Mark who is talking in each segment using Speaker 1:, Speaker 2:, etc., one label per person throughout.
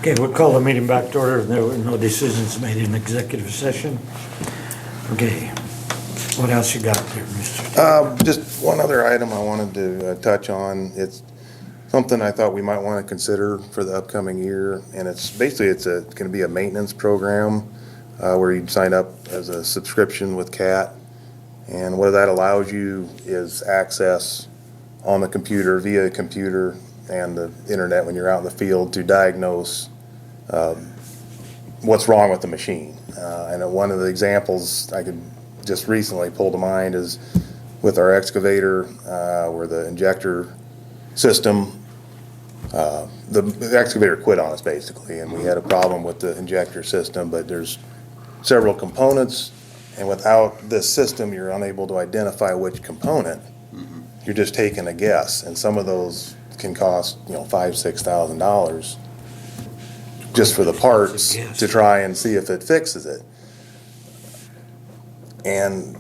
Speaker 1: Okay, we'll call the meeting back to order. There were no decisions made in executive session. Okay, what else you got there, Mr.?
Speaker 2: Just one other item I wanted to touch on. It's something I thought we might want to consider for the upcoming year, and it's going to be a maintenance program where you'd sign up as a subscription with CAT, and what that allows you is access on the computer, via computer and the internet when you're out in the field, to diagnose what's wrong with the machine. And one of the examples I could just recently pull to mind is with our excavator, where the injector system, the excavator quit on us basically, and we had a problem with the injector system, but there's several components, and without this system, you're unable to identify which component. You're just taking a guess, and some of those can cost, $5,000-6,000 just for the parts to try and see if it fixes it. And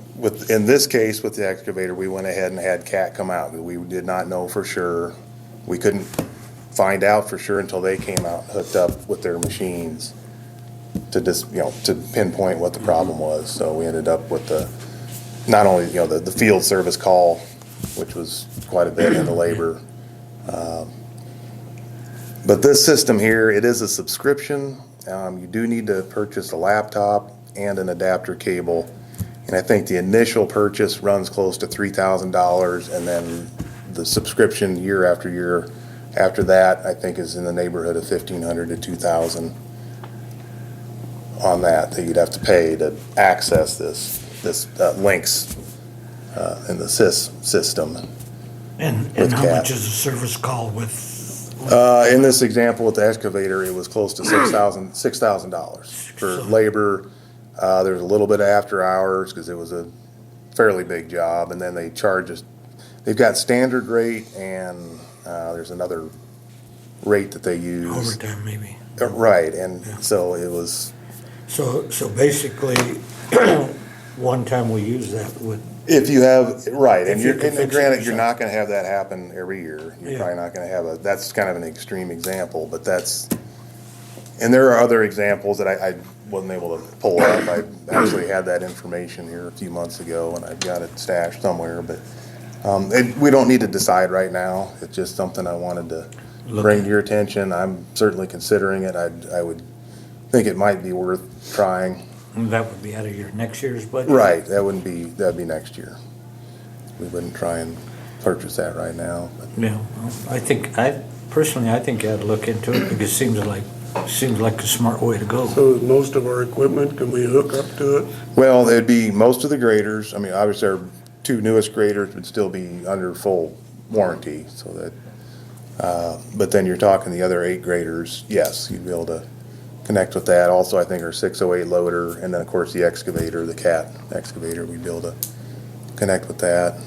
Speaker 2: in this case, with the excavator, we went ahead and had CAT come out. We did not know for sure. We couldn't find out for sure until they came out, hooked up with their machines to to pinpoint what the problem was. So we ended up with not only the field service call, which was quite a bit in the labor. But this system here, it is a subscription. You do need to purchase a laptop and an adapter cable. And I think the initial purchase runs close to $3,000, and then the subscription year after year after that, I think, is in the neighborhood of $1,500 to $2,000 on that you'd have to pay to access this links in the SIS system.
Speaker 1: And how much is a service call with?
Speaker 2: In this example with the excavator, it was close to $6,000 for labor. There's a little bit of after hours because it was a fairly big job, and then they charge us. They've got standard rate, and there's another rate that they use.
Speaker 1: Overtime, maybe.
Speaker 2: Right, and so it was.
Speaker 1: So basically, one time we use that would.
Speaker 2: If you have, right, and
Speaker 1: granted,
Speaker 2: you're not gonna have that happen every year. You're probably not gonna have that's kind of an extreme example, but and there are other examples that I wasn't able to pull up. I actually had that information here a few months ago, and I've got it stashed somewhere, but we don't need to decide right now. It's just something I wanted to bring to your attention. I'm certainly considering it. I would think it might be worth trying.
Speaker 1: That would be out of your next year's budget?
Speaker 2: Right, that'd be next year. We wouldn't try and purchase that right now. But.
Speaker 1: Yeah, well, I think you ought to look into it because it seems like a smart way to go.
Speaker 3: So most of our equipment, can we hook up to it?
Speaker 2: Well, it'd be most of the graders. I mean, obviously our two newest graders would still be under full warranty, so that, but then you're talking the other 8 graders, yes, you'd be able to connect with that. Also, I think our 608 loader, and then of course the excavator, the CAT excavator, we'd be able to connect with that.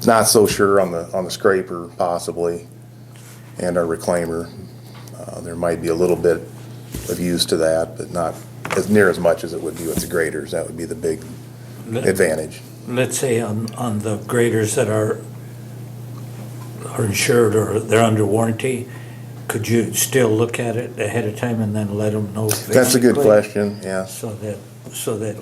Speaker 2: Not so sure on the scraper possibly, and our reclaimer. There might be a little bit of use to that, but not as near as much as it would be with the graders. That would be the big advantage.
Speaker 1: Let's say on the graders that are insured or they're under warranty, could you still look at it ahead of time and then let them know?
Speaker 2: That's a good question, yeah.
Speaker 1: So that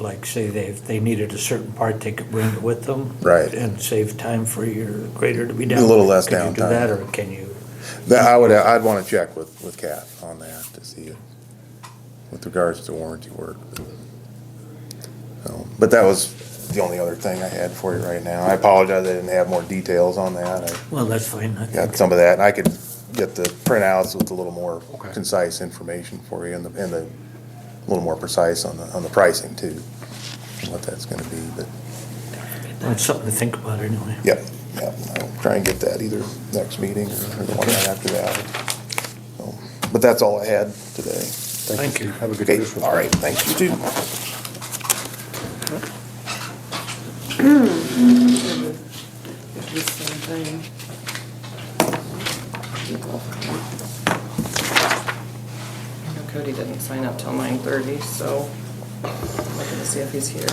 Speaker 1: like, say if they needed a certain part, they could bring it with them?
Speaker 2: Right.
Speaker 1: And save time for your grader to be down?
Speaker 2: A little less
Speaker 1: Could you do
Speaker 2: downtime.
Speaker 1: that, or can you?
Speaker 2: I'd want to check with CAT on that to see it with regards to warranty work. But that was the only other thing I had for you right now. I apologize I didn't have more details on that.
Speaker 1: Well, that's fine. I
Speaker 2: Got
Speaker 1: think.
Speaker 2: some of that, and I could get the printouts with a little more concise information for you, and a little more precise on the pricing too, what that's going to be. But
Speaker 1: Well, it's something to think about anyway.
Speaker 2: Yep. I'll try and get that either next meeting or the one right after that. So, but that's all I had today.
Speaker 1: Thank you.
Speaker 4: Have a good
Speaker 2: Okay,
Speaker 4: Christmas.
Speaker 2: all right, thanks, you too.
Speaker 5: The same thing. I know Cody didn't sign up till 9:30, so I'm looking to see if he's here.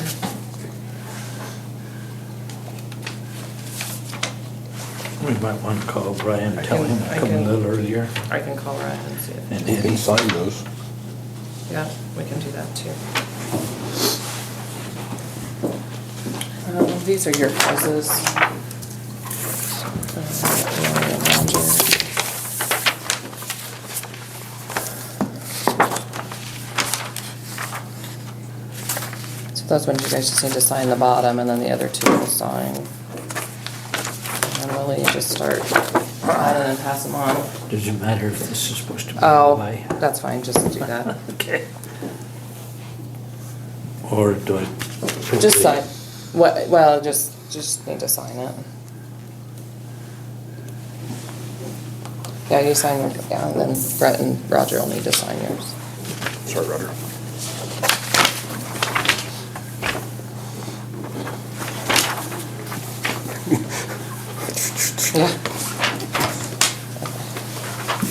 Speaker 1: We might want to call Brian,
Speaker 5: I
Speaker 1: tell
Speaker 5: can-
Speaker 1: him to
Speaker 5: I
Speaker 1: come a
Speaker 5: can-
Speaker 1: little earlier.
Speaker 5: I can call Ryan and see if,
Speaker 1: And
Speaker 4: He signed those.
Speaker 5: yeah, we can do that too. These are your prizes. So those ones you guys just need to sign the bottom, and then the other two will sign. And Willie, you just start signing and pass them on.
Speaker 1: Does it matter if this is supposed to be
Speaker 5: Oh,
Speaker 1: by?
Speaker 5: that's fine, just do that.
Speaker 1: Okay. Or do I?
Speaker 5: Just sign, what, well, just need to sign it. Yeah, you sign, yeah, and then Brett and Roger will need to sign yours.
Speaker 4: Sorry, Roger.
Speaker 5: Yeah.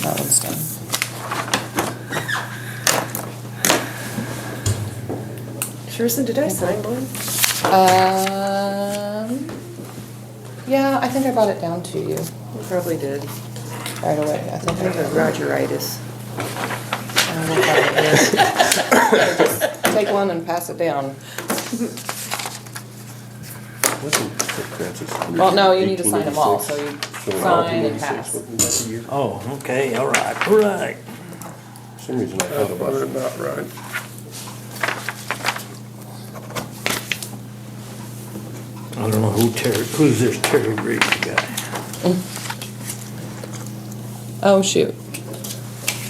Speaker 5: That one's done.
Speaker 6: Sherson, did I sign one?
Speaker 5: Yeah, I think I brought it down to you
Speaker 6: You probably did.
Speaker 5: right away, I think
Speaker 6: I
Speaker 5: I
Speaker 6: have
Speaker 5: did.
Speaker 6: Rogeritis.
Speaker 5: Just take one and pass it down. Well, no, you need to sign them all, so you sign and pass.
Speaker 1: Oh, okay, all right, all right.
Speaker 4: For some reason I
Speaker 3: That's
Speaker 4: thought
Speaker 3: probably
Speaker 4: about
Speaker 3: about right.
Speaker 1: I don't know who's this Terry Reed guy?
Speaker 5: Oh, shoot.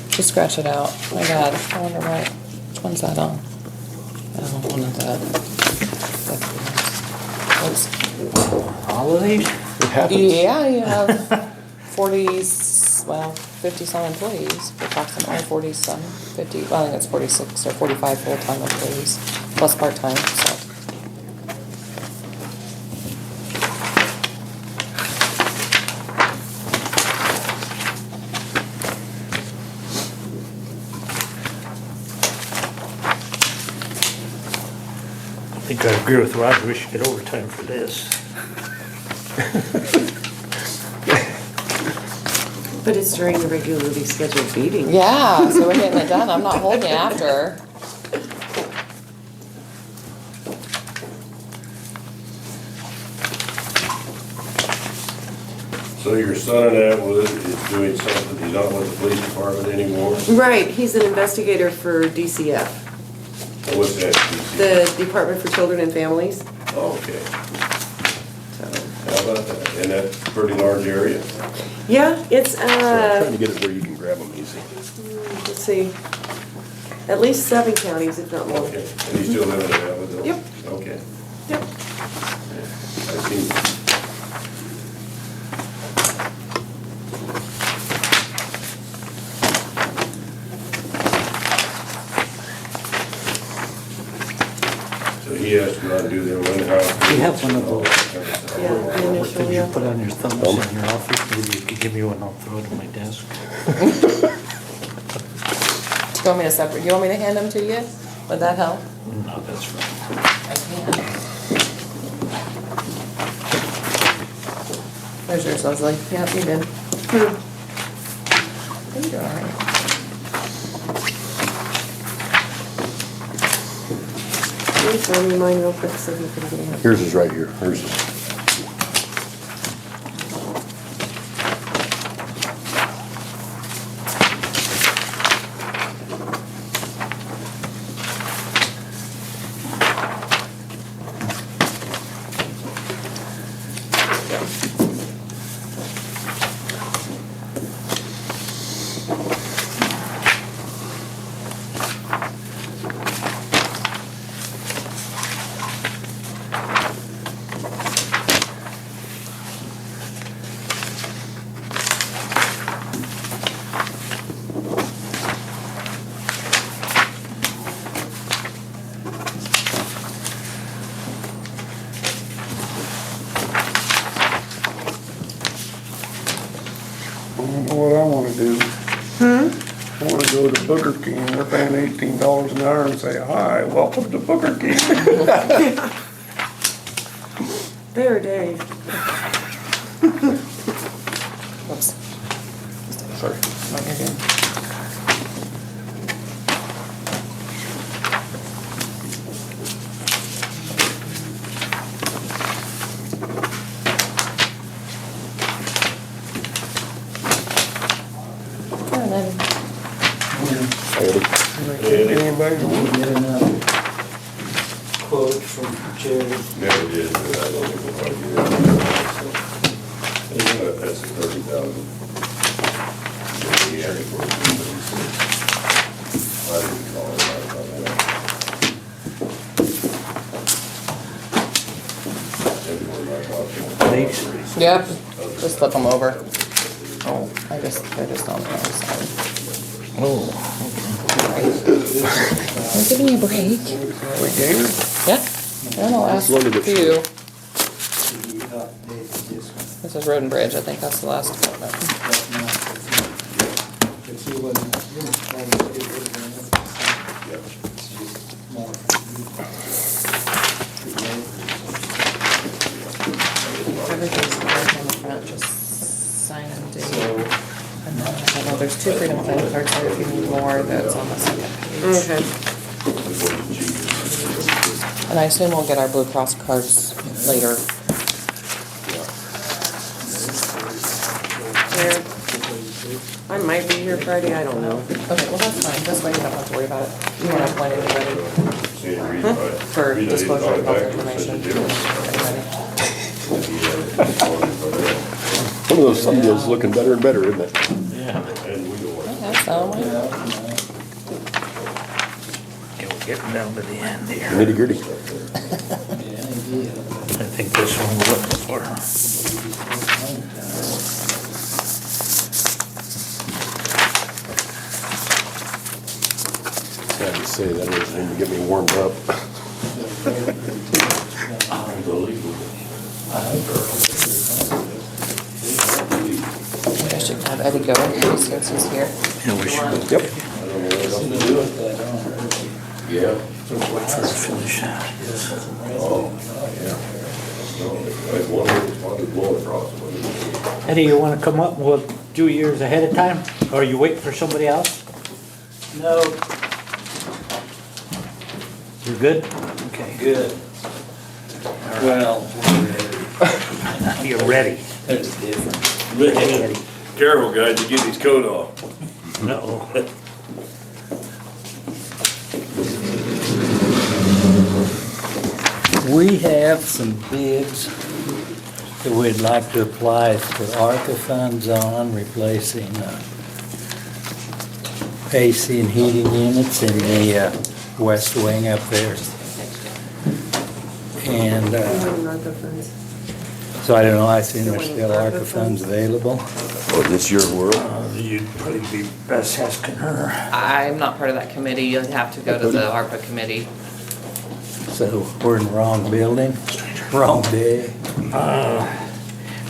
Speaker 5: Just scratch it out. My God, I wonder why, which one's that on? Oh, one of the.
Speaker 1: Holidays?
Speaker 4: it happens.
Speaker 5: Yeah, you have 50-some employees, approximately 40-some, 50, well, I think it's 46 or 45 full-time employees, plus part-time, so.
Speaker 1: I think I agree with Roger, we should get overtime for this.
Speaker 6: But it's during the regularly scheduled meeting.
Speaker 5: Yeah, so we're getting it done, I'm not holding you after.
Speaker 7: So your son in Atwood is doing something, he's not with the police department anymore?
Speaker 6: Right, he's an investigator for DCF,
Speaker 7: What's that?
Speaker 6: the Department for Children and Families.
Speaker 7: Okay,
Speaker 6: So,
Speaker 7: how about that? And that's a pretty large area?
Speaker 6: yeah, it's,
Speaker 4: So I'm trying to get it where you can grab them easy.
Speaker 6: let's see, at least 7 counties, if not more.
Speaker 7: Okay, and he's still living in Atwood though?
Speaker 6: Yep.
Speaker 7: Okay.
Speaker 6: Yep.
Speaker 7: I see. So he has to go out and do their in-house.
Speaker 1: Do you have one of those?
Speaker 6: Yeah, the
Speaker 1: What
Speaker 6: initial,
Speaker 1: did you
Speaker 6: yeah.
Speaker 1: put on your thumbs in your office? Maybe you could give me one, I'll throw it on my desk.
Speaker 5: Do you want me to separate, you want me to hand them to you? Would that help?
Speaker 1: No, that's fine.
Speaker 5: I can. There's yours, Leslie. Yep, you did. You're doing all right.
Speaker 6: Can you throw me mine real quick so you can get it?
Speaker 4: Yours is right here. Hers is.
Speaker 3: I don't know what I wanna do. I wanna go to Booker King, they're paying $18 an hour and say, hi, welcome to Booker King.
Speaker 6: There, Dave.
Speaker 4: Sorry.
Speaker 5: No, you're good. Yeah, and then
Speaker 3: Anybody want?
Speaker 1: Get another quote from Jerry.
Speaker 7: Never did, but I don't think we'll argue that. That's $30,000. Yeah, I think we're I didn't call it right about that.
Speaker 1: Please.
Speaker 5: Yep, just flip them over. Oh, they're just on the wrong side.
Speaker 1: Oh,
Speaker 5: We're giving you a break.
Speaker 3: We game?
Speaker 5: Yeah, and I'll ask
Speaker 4: Loaded it.
Speaker 5: you. This is Road and Bridge, I think that's the last one. Everything's right on the front, just sign and date. And then, I know there's 2 Freedom Plan cards there if you need more, that's on the second page.
Speaker 6: Okay.
Speaker 5: And I assume we'll get our Blue Cross cards later.
Speaker 6: There. I might be here Friday, I don't know.
Speaker 5: Okay, well, that's fine, this way you don't have to worry about it. You won't have plenty ready
Speaker 7: See any reason why-
Speaker 5: for
Speaker 7: reason I didn't
Speaker 5: disclosure
Speaker 7: call
Speaker 5: of
Speaker 7: it
Speaker 5: health
Speaker 7: back,
Speaker 5: information.
Speaker 7: because
Speaker 4: Some of those, some deals looking better and better, isn't it?
Speaker 1: yeah.
Speaker 7: And we don't want.
Speaker 5: Okay, so,
Speaker 1: We're getting down to the end here.
Speaker 4: Nitty gritty.
Speaker 1: I think this one we're looking for.
Speaker 4: Sad to say, that doesn't even get me warmed up.
Speaker 5: I should have Eddie go since he's here.
Speaker 1: Yeah, we should
Speaker 4: Yep.
Speaker 7: Yeah.
Speaker 1: wait for it to finish.
Speaker 7: Like one blow across.
Speaker 1: Eddie, you wanna come up, we'll do yours ahead of time, or you wait for somebody else? No. You're good? Okay. Good.
Speaker 8: Well,
Speaker 1: You're ready.
Speaker 8: that's different.
Speaker 1: Eddie.
Speaker 7: Careful, guys, you get his coat off.
Speaker 1: No.
Speaker 8: We have some bids that we'd like to apply for ARPA funds on, replacing AC and heating units in the west wing up there. And
Speaker 6: ARPA funds.
Speaker 8: so I don't know, I seen there's still ARPA funds available.
Speaker 4: Oh, this your world?
Speaker 1: You'd probably be best asking her.
Speaker 5: I'm not part of that committee, you'll have to go to the ARPA committee.
Speaker 8: So we're in the wrong building, wrong day.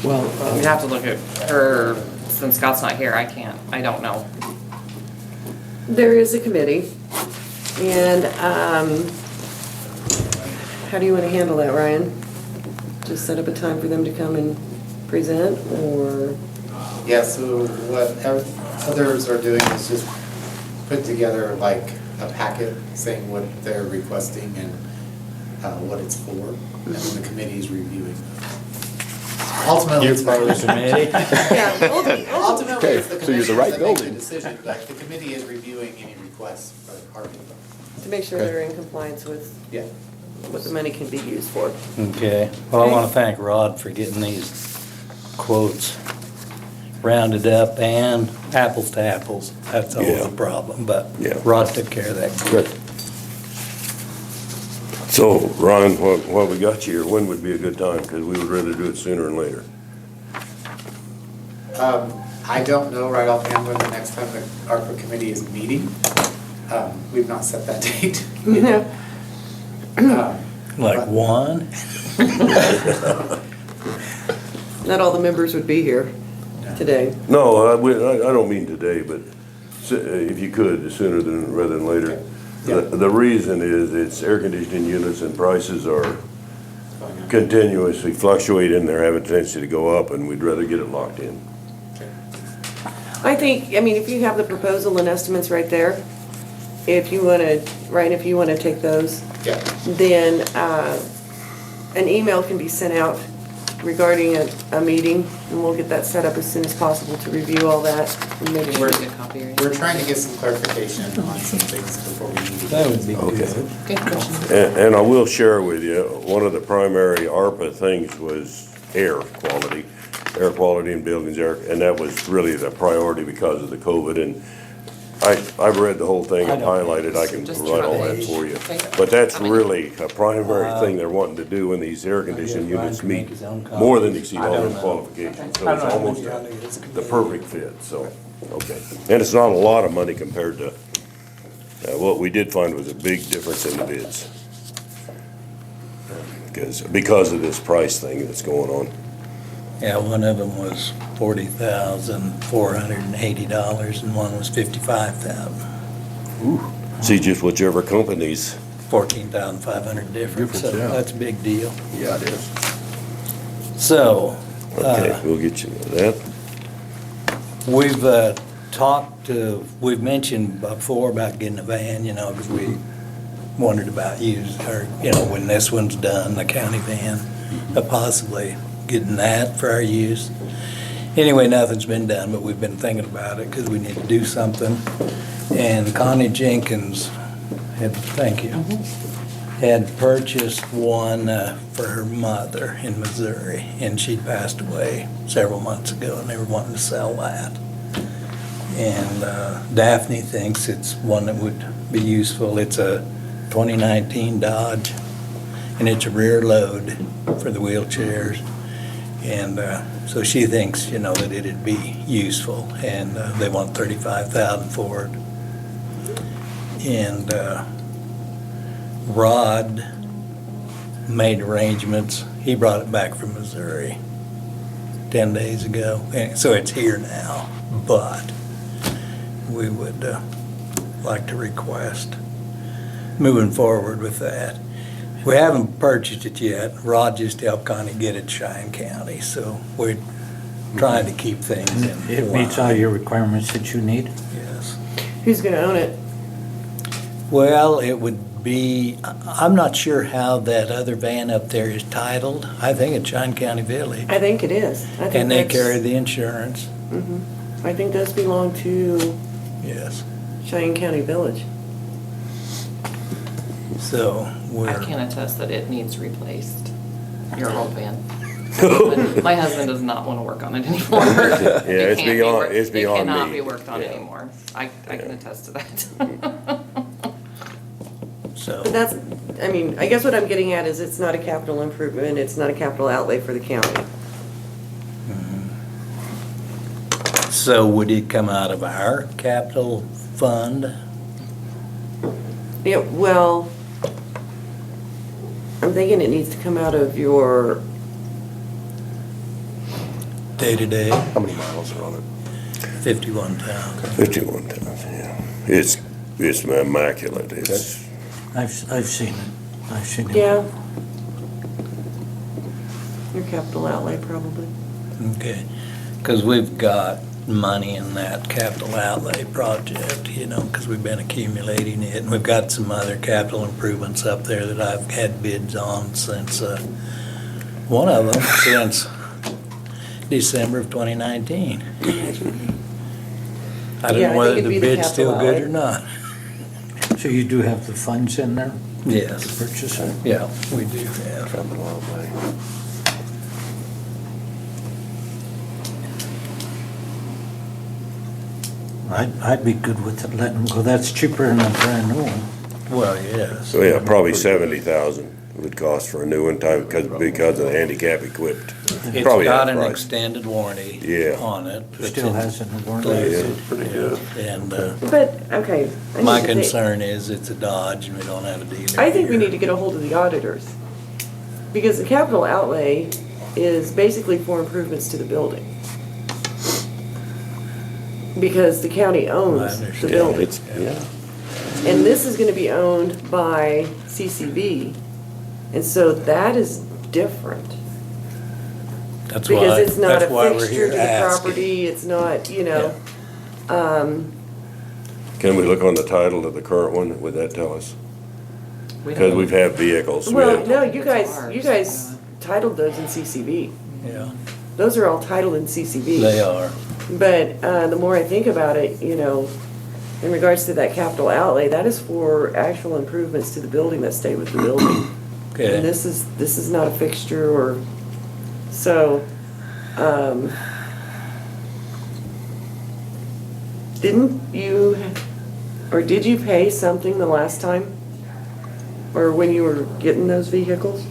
Speaker 1: Well,
Speaker 5: You'd have to look at her, since Scott's not here, I don't know.
Speaker 6: There is a committee, and, how do you wanna handle that, Ryan? Just set up a time for them to come and present, or?
Speaker 9: Yeah, so what others are doing is just put together like a packet saying what they're requesting and what it's for, and then the committee is reviewing. Ultimately, it's
Speaker 8: You're part of the committee?
Speaker 6: Yeah,
Speaker 9: ultimately,
Speaker 4: Okay,
Speaker 9: it's the
Speaker 4: so you're the right
Speaker 9: commissioners that make the
Speaker 4: building.
Speaker 9: decision, but the committee is reviewing any requests for ARPA funds.
Speaker 6: to make sure they're in compliance with
Speaker 9: Yeah.
Speaker 6: what the money can be used for.
Speaker 8: Okay, well, I wanna thank Rod for getting these quotes rounded up and apples to apples. That's always
Speaker 4: Yeah.
Speaker 8: a problem, but
Speaker 4: Yeah.
Speaker 8: Rod took care of that.
Speaker 4: Good.
Speaker 7: So, Ron, what we got you here, when would be a good time? Because we would rather do it sooner than later.
Speaker 9: I don't know right offhand when the next time the ARPA committee is meeting. We've not set that date.
Speaker 8: Like one?
Speaker 6: Not all the members would be here today.
Speaker 7: No, I don't mean today, but if you could, sooner than, rather than later.
Speaker 9: Yeah.
Speaker 7: The reason is it's air conditioning units and prices are continuously fluctuating. They're having a tendency to go up, and we'd rather get it locked in.
Speaker 6: I think, I mean, if you have the proposal and estimates right there, if you wanna, Ryan, if you wanna take those,
Speaker 9: Yeah,
Speaker 6: then, an email can be sent out regarding a meeting, and we'll get that set up as soon as possible to review all that and make sure.
Speaker 5: Where's the copy right?
Speaker 9: we're trying to get some clarification on some things before we need to.
Speaker 8: That would be
Speaker 7: Okay.
Speaker 8: good.
Speaker 5: Good question.
Speaker 7: And I will share with you, one of the primary ARPA things was air quality in buildings, and that was really the priority because of the COVID. And I've read the whole thing and highlighted, I can
Speaker 5: Just
Speaker 7: provide all
Speaker 5: try.
Speaker 7: that for you.
Speaker 5: Okay.
Speaker 7: But that's really a primary thing they're wanting to do when these air conditioning units meet more than exceed all their qualifications. So it's almost the perfect fit, so, okay. And it's not a lot of money compared to, what we did find was a big difference in the bids. Because of this price thing that's going on.
Speaker 8: Yeah, one of them was $40,480 and one was $55,000.
Speaker 7: See, just whichever companies,
Speaker 8: $14,500 difference, so
Speaker 4: Difference, yeah.
Speaker 8: that's a big deal.
Speaker 4: Yeah, it is.
Speaker 8: So,
Speaker 7: okay, we'll get you that.
Speaker 8: we've we've mentioned before about getting a van, you know, because we wondered about when this one's done, the county van, possibly getting that for our use. Anyway, nothing's been done, but we've been thinking about it because we need to do something. And Connie Jenkins had purchased one for her mother in Missouri, and she'd passed away several months ago, and they were wanting to sell that. And Daphne thinks it's one that would be useful. It's a 2019 Dodge, and it's a rear load for the wheelchairs. And so she thinks, that it'd be useful, and they want $35,000 for it. And Rod made arrangements. He brought it back from Missouri 10 days ago, and so it's here now. But we would like to request moving forward with that. We haven't purchased it yet. Rod just helped Connie get it to Cheyenne County, so we're trying to keep things in
Speaker 1: It meets all
Speaker 8: line.
Speaker 1: your requirements that you need?
Speaker 8: Yes.
Speaker 6: Who's gonna own it?
Speaker 8: Well, it would be, I'm not sure how that other van up there is titled. I think it's Cheyenne County Village.
Speaker 6: I think it is. I think
Speaker 8: And they
Speaker 6: that's-
Speaker 8: carry the insurance,
Speaker 6: I think those belong to
Speaker 8: yes.
Speaker 6: Cheyenne County Village.
Speaker 8: So
Speaker 5: I
Speaker 8: we're,
Speaker 5: can attest that it needs replaced, your old van. My husband does not want to work on it anymore.
Speaker 7: Yeah, it's beyond
Speaker 5: It cannot
Speaker 7: me.
Speaker 5: be worked on
Speaker 7: Yeah.
Speaker 5: anymore. I can attest to that.
Speaker 8: so,
Speaker 6: But that's, I guess what I'm getting at is it's not a capital improvement, it's not a capital outlay for the county.
Speaker 8: so would it come out of our capital fund?
Speaker 6: Yeah, well, I'm thinking it needs to come out of your,
Speaker 8: Day-to-day,
Speaker 4: How many miles are on it?
Speaker 8: 51,000.
Speaker 7: 51,000, yeah. It's immaculate, it's,
Speaker 1: I've seen it. I've seen it.
Speaker 6: yeah. Your capital outlay probably.
Speaker 8: Okay, because we've got money in that capital outlay project, because we've been accumulating it. And we've got some other capital improvements up there that I've had bids on since, one of them since December of 2019. I
Speaker 6: Yeah, I
Speaker 8: don't know
Speaker 6: think
Speaker 8: whether
Speaker 6: it'd
Speaker 8: the
Speaker 6: be the
Speaker 8: bid's still
Speaker 6: capital
Speaker 8: good or not.
Speaker 1: So you do have the funds in there to
Speaker 8: Yes,
Speaker 1: purchase it?
Speaker 8: yeah, we do have.
Speaker 4: Capital outlay.
Speaker 1: I'd be good with it, letting them go. That's cheaper than a brand new one.
Speaker 8: Well, yes.
Speaker 7: so yeah, probably 70,000 would cost for a new one, because of the handicap equipped.
Speaker 8: It's
Speaker 7: Probably
Speaker 8: got
Speaker 7: half
Speaker 8: an
Speaker 7: price.
Speaker 8: extended warranty
Speaker 7: Yeah.
Speaker 8: on it.
Speaker 1: Still has a warranty.
Speaker 7: Yeah.
Speaker 4: Pretty good.
Speaker 8: And
Speaker 6: But, okay. I
Speaker 8: my
Speaker 6: need to think-
Speaker 8: concern is it's a Dodge and we don't have a dealer.
Speaker 6: I think we
Speaker 8: here.
Speaker 6: need to get a hold of the auditors. Because the capital outlay is basically for improvements to the building. Because the county
Speaker 8: I
Speaker 6: owns the
Speaker 8: understand.
Speaker 6: building.
Speaker 7: It's, yeah.
Speaker 6: And this is gonna be owned by CCB. And so that is different.
Speaker 8: That's
Speaker 6: Because
Speaker 8: why,
Speaker 6: it's not a
Speaker 8: that's why we're
Speaker 6: fixture
Speaker 8: here
Speaker 6: to the
Speaker 8: asking.
Speaker 6: property, it's not,
Speaker 7: Can we look on the title of the current one? Would that tell us?
Speaker 5: We
Speaker 7: Because
Speaker 5: don't-
Speaker 7: we've had vehicles. we
Speaker 6: Well,
Speaker 7: had-
Speaker 6: no, you
Speaker 5: Ours,
Speaker 6: guys titled those in CCV.
Speaker 8: Yeah,
Speaker 6: Those are all titled in CCV.
Speaker 8: they are.
Speaker 6: But the more I think about it, you know, in regards to that capital outlay, that is for actual improvements to the building that stay with the building. And
Speaker 8: Okay,
Speaker 6: this is not a fixture or, so, didn't you, or did you pay something the last time? Or when you were getting those vehicles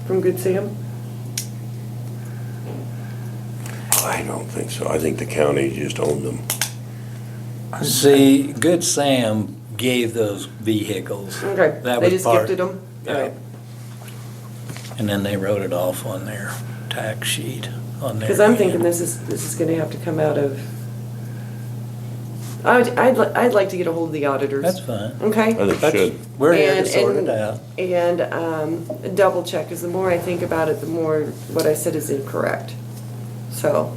Speaker 6: from Good Sam?
Speaker 7: I don't think so. I think the county just owned them.
Speaker 8: see, Good Sam gave those vehicles.
Speaker 6: Okay,
Speaker 8: That
Speaker 6: they
Speaker 8: was
Speaker 6: just
Speaker 8: part-
Speaker 6: gifted them?
Speaker 8: Yeah.
Speaker 6: Alright.
Speaker 8: And then they wrote it off on their tax sheet on their.
Speaker 6: Because I'm thinking this is gonna have to come out of, I'd like to get a hold of the auditors.
Speaker 8: That's fine.
Speaker 7: I
Speaker 6: Okay?
Speaker 7: think it
Speaker 8: That's-
Speaker 7: should.
Speaker 8: We're here to
Speaker 6: And-
Speaker 8: sort
Speaker 6: and-
Speaker 8: it out.
Speaker 6: And double check, because the more I think about it, the more what I said is incorrect. So,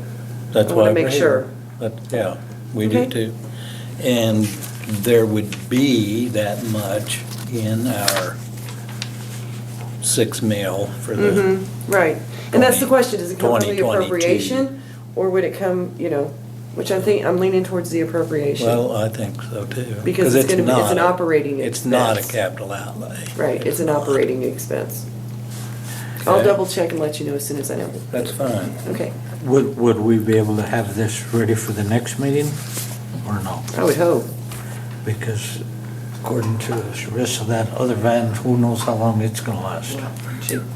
Speaker 8: That's
Speaker 6: I
Speaker 8: why
Speaker 6: wanna
Speaker 8: we're
Speaker 6: make
Speaker 8: here.
Speaker 6: sure.
Speaker 8: But, yeah, we do
Speaker 6: Okay.
Speaker 8: too. And there would be that much in our 6 mil for the,
Speaker 6: right. And that's the question, does it come from the
Speaker 8: 2022.
Speaker 6: appropriation? Or would it come, you know, which I'm leaning towards the appropriation.
Speaker 8: well, I think so too.
Speaker 6: Because it's gonna be, it's an
Speaker 8: not a-
Speaker 6: operating expense.
Speaker 8: It's not a capital outlay.
Speaker 6: Right, it's an operating expense. I'll
Speaker 8: Okay.
Speaker 6: double check and let you know as soon as I know.
Speaker 8: That's fine.
Speaker 6: Okay,
Speaker 1: Would we be able to have this ready for the next meeting or no?
Speaker 6: I would hope.
Speaker 1: Because according to the rest of that other van, who knows how long it's gonna last?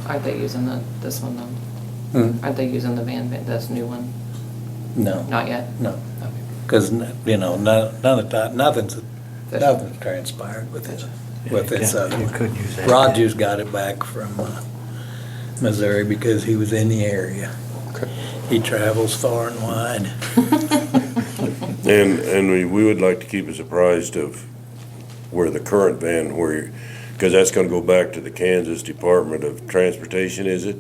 Speaker 5: Aren't they using this one though?
Speaker 8: Hmm?
Speaker 5: Aren't they using the this new one?
Speaker 8: No.
Speaker 5: Not yet?
Speaker 8: No,
Speaker 5: Okay.
Speaker 8: because, you know, none of that, nothing's transpired with this
Speaker 1: Yeah,
Speaker 8: other
Speaker 1: you
Speaker 8: one.
Speaker 1: could use that.
Speaker 8: Rogers got it back from Missouri because he was in the area. He travels far and wide.
Speaker 7: And we would like to keep us apprised of where the current van, because that's gonna go back to the Kansas Department of Transportation, is it?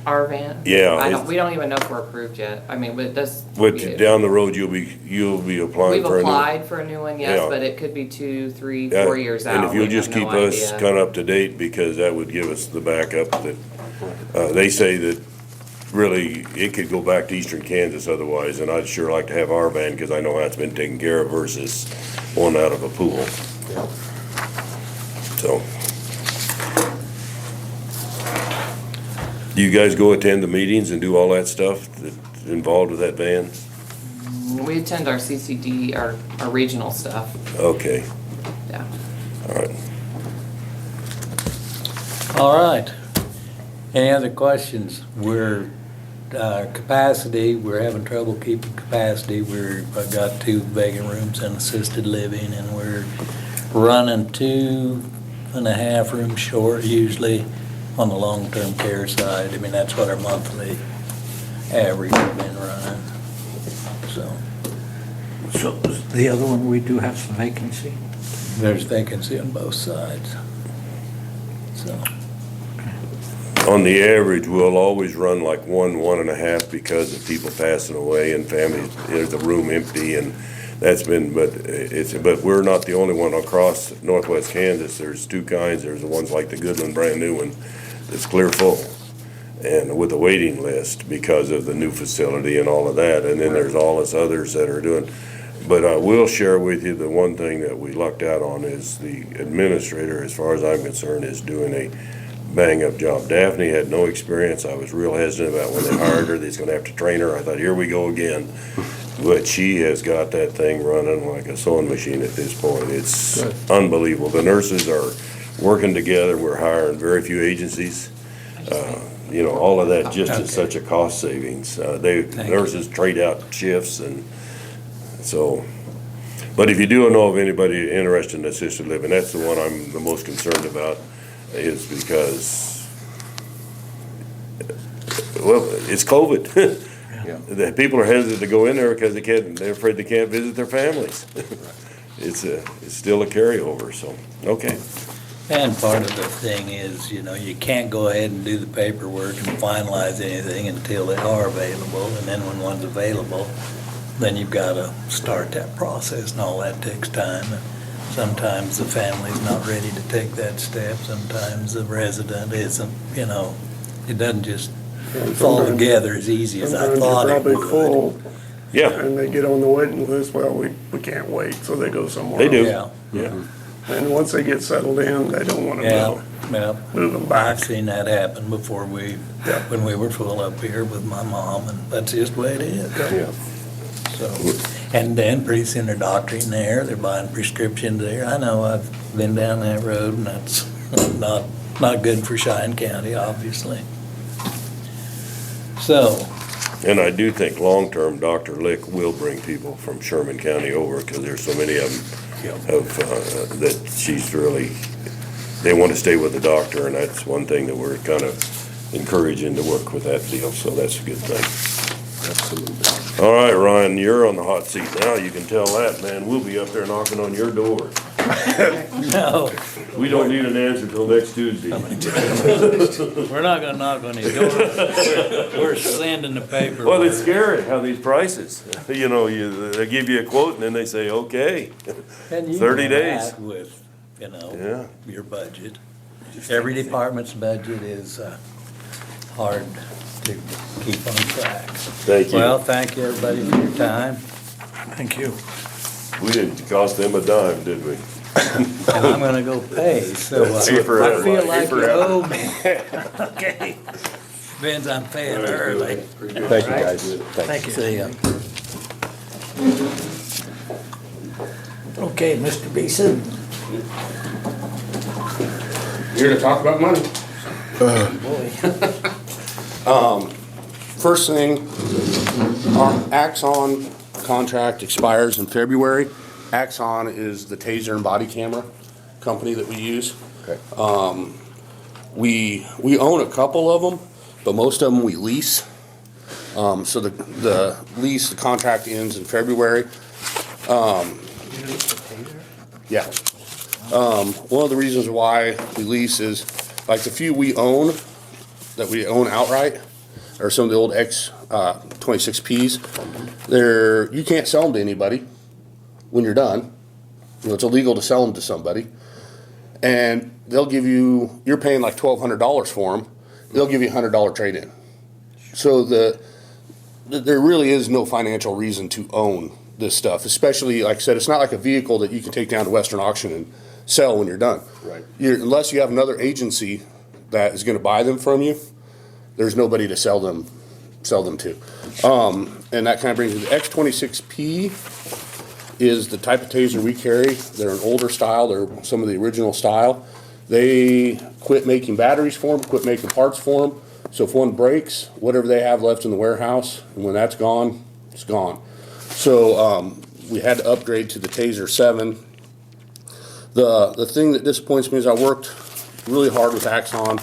Speaker 5: Our van?
Speaker 7: Yeah,
Speaker 5: We don't even know if we're approved yet. I mean, but this.
Speaker 7: But down the road, you'll be applying
Speaker 5: We've
Speaker 7: for a new.
Speaker 5: applied for a new one, yes,
Speaker 7: Yeah.
Speaker 5: but it could be 2, 3,
Speaker 7: Yeah,
Speaker 5: 4 years out.
Speaker 7: And if you'll
Speaker 5: We
Speaker 7: just
Speaker 5: have no
Speaker 7: keep us
Speaker 5: idea.
Speaker 7: kinda up to date, because that would give us the backup that, they say that really, it could go back to eastern Kansas otherwise, and I'd sure like to have our van, cause I know that's been taken care of versus one out of a pool. So. Do you guys go attend the meetings and do all that stuff that's involved with that van?
Speaker 5: We attend our CCD, our regional stuff,
Speaker 7: Okay,
Speaker 5: yeah.
Speaker 7: all right.
Speaker 8: All right. Any other questions? Capacity, we're having trouble keeping capacity. I've got 2 vacant rooms in assisted living, and we're running 2.5 rooms short usually on the long-term care side. I mean, that's what our monthly average has been running, so.
Speaker 1: So the other one, we do have some vacancy?
Speaker 8: There's vacancy on both sides, so.
Speaker 7: On the average, we'll always run like 1.5 because of people passing away and families, there's a room empty, and that's been, but we're not the only one across northwest Kansas. There's 2 kinds. There's the ones like the Goodland brand new one that's clear full and with a waiting list because of the new facility and all of that. And then there's all us others that are doing. But I will share with you, the one thing that we lucked out on is the administrator, as far as I'm concerned, is doing a bang-up job. Daphne had no experience. I was real hesitant about when they hired her, they's gonna have to train her. I thought, here we go again. But she has got that thing running like a sewing machine at this point. It's unbelievable. The nurses are working together. We're hiring very few agencies. You know, all of that just is such a cost savings. Nurses trade out shifts, and so. But if you do know of anybody interested in assisted living, that's the one I'm the most concerned about, is because, well, it's COVID. The people are hesitant to go in there because they're afraid they can't visit their families. It's still a carryover, so, okay.
Speaker 8: And part of the thing is, you know, you can't go ahead and do the paperwork and finalize anything until they are available, and then when one's available, then you've gotta start that process, and all that takes time. And sometimes the family's not ready to take that step, sometimes the resident isn't, you know. It doesn't just
Speaker 3: And
Speaker 8: fall
Speaker 3: sometimes-
Speaker 8: together as easy as I
Speaker 3: Sometimes
Speaker 8: thought
Speaker 3: you're
Speaker 8: it
Speaker 3: probably
Speaker 8: would.
Speaker 3: full,
Speaker 7: Yeah,
Speaker 3: and they get on the waiting list, well, we can't wait, so they go somewhere
Speaker 7: they do.
Speaker 3: else.
Speaker 8: Yeah,
Speaker 7: Yeah.
Speaker 3: And once they get settled in, they don't wanna
Speaker 8: yeah, yeah.
Speaker 3: move them
Speaker 8: I've
Speaker 3: back.
Speaker 8: seen that happen before
Speaker 3: Yeah.
Speaker 8: when we were full up here with my mom, and that's just the way it is.
Speaker 4: Yeah.
Speaker 8: So, and then pretty soon they're doctoring there, they're buying prescriptions there. I know, I've been down that road, and that's not good for Cheyenne County, obviously. So,
Speaker 7: And I do think long-term, Dr. Lick will bring people from Sherman County over, because there's so many of them that she's really, they want to stay with the doctor, and that's one thing that we're kind of encouraging to work with that deal, so that's a good thing.
Speaker 4: Absolutely.
Speaker 7: All right, Ryan, you're on the hot seat now, you can tell that, man, we'll be up there knocking on your door.
Speaker 8: no,
Speaker 7: We don't need an answer till next Tuesday.
Speaker 8: we're not gonna knock on his door. We're sending the paper.
Speaker 7: Well, it's scary how these prices, you know, they give you a quote and then they say, okay.
Speaker 8: And you
Speaker 7: 30
Speaker 8: know
Speaker 7: days.
Speaker 8: that with, you know,
Speaker 7: Yeah.
Speaker 8: your budget. Every department's budget is hard to keep on track.
Speaker 7: Thank you.
Speaker 8: Well, thank you, everybody, for your time,
Speaker 1: Thank you.
Speaker 7: We didn't cost them a dime, did we?
Speaker 8: and I'm gonna go pay, so
Speaker 7: Pay for
Speaker 8: I
Speaker 7: it.
Speaker 8: feel
Speaker 7: Pay
Speaker 8: like
Speaker 7: for
Speaker 8: you
Speaker 7: it.
Speaker 8: owe me. Okay. Means I'm paying early.
Speaker 4: Thank you, guys.
Speaker 1: Thank you.
Speaker 8: See ya.
Speaker 1: Okay, Mr. Beeson.
Speaker 10: Here to talk about money. First thing, our Axon contract expires in February. Axon is the taser and body camera company that we use.
Speaker 4: Okay.
Speaker 10: We own a couple of them, but most of them we lease. So the lease, the contract ends in February. Yeah. One of the reasons why we lease is, like the few we own, that we own outright, are some of the old X26Ps. You can't sell them to anybody when you're done. You know, it's illegal to sell them to somebody. And they'll give you, you're paying like $1,200 for them, they'll give you a $100 trade-in. So there really is no financial reason to own this stuff, especially, like I said, it's not like a vehicle that you can take down to Western Auction and sell when you're done.
Speaker 4: Right.
Speaker 10: Unless you have another agency that is gonna buy them from you, there's nobody to sell them to. And that kind of brings me to the X26P is the type of taser we carry. They're an older style, they're some of the original style. They quit making batteries for them, quit making parts for them. So if one breaks, whatever they have left in the warehouse, and when that's gone, it's gone. So we had to upgrade to the Taser 7. The thing that disappoints me is I worked really hard with Axon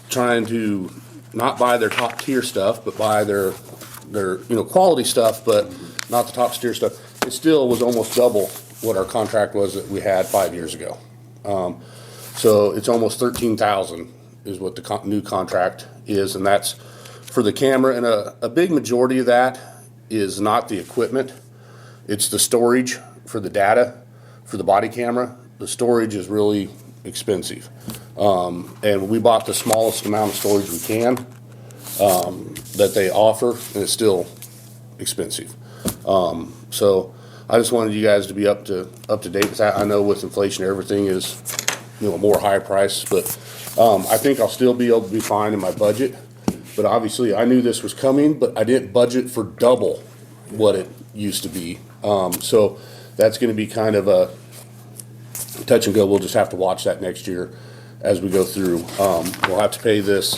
Speaker 10: trying to not buy their top tier stuff, but buy their quality stuff, but not the top tier stuff. It still was almost double what our contract was that we had 5 years ago. So it's almost $13,000 is what the new contract is, and that's for the camera. And a big majority of that is not the equipment; it's the storage for the data for the body camera. The storage is really expensive, and we bought the smallest amount of storage we can that they offer, and it's still expensive. So I just wanted you guys to be up to date with that. I know with inflation, everything is more high price, but I think I'll still be able to be fine in my budget. But obviously, I knew this was coming, but I didn't budget for double what it used to be. So that's going to be kind of a touch and go. We'll just have to watch that next year as we go through. We'll have to pay this,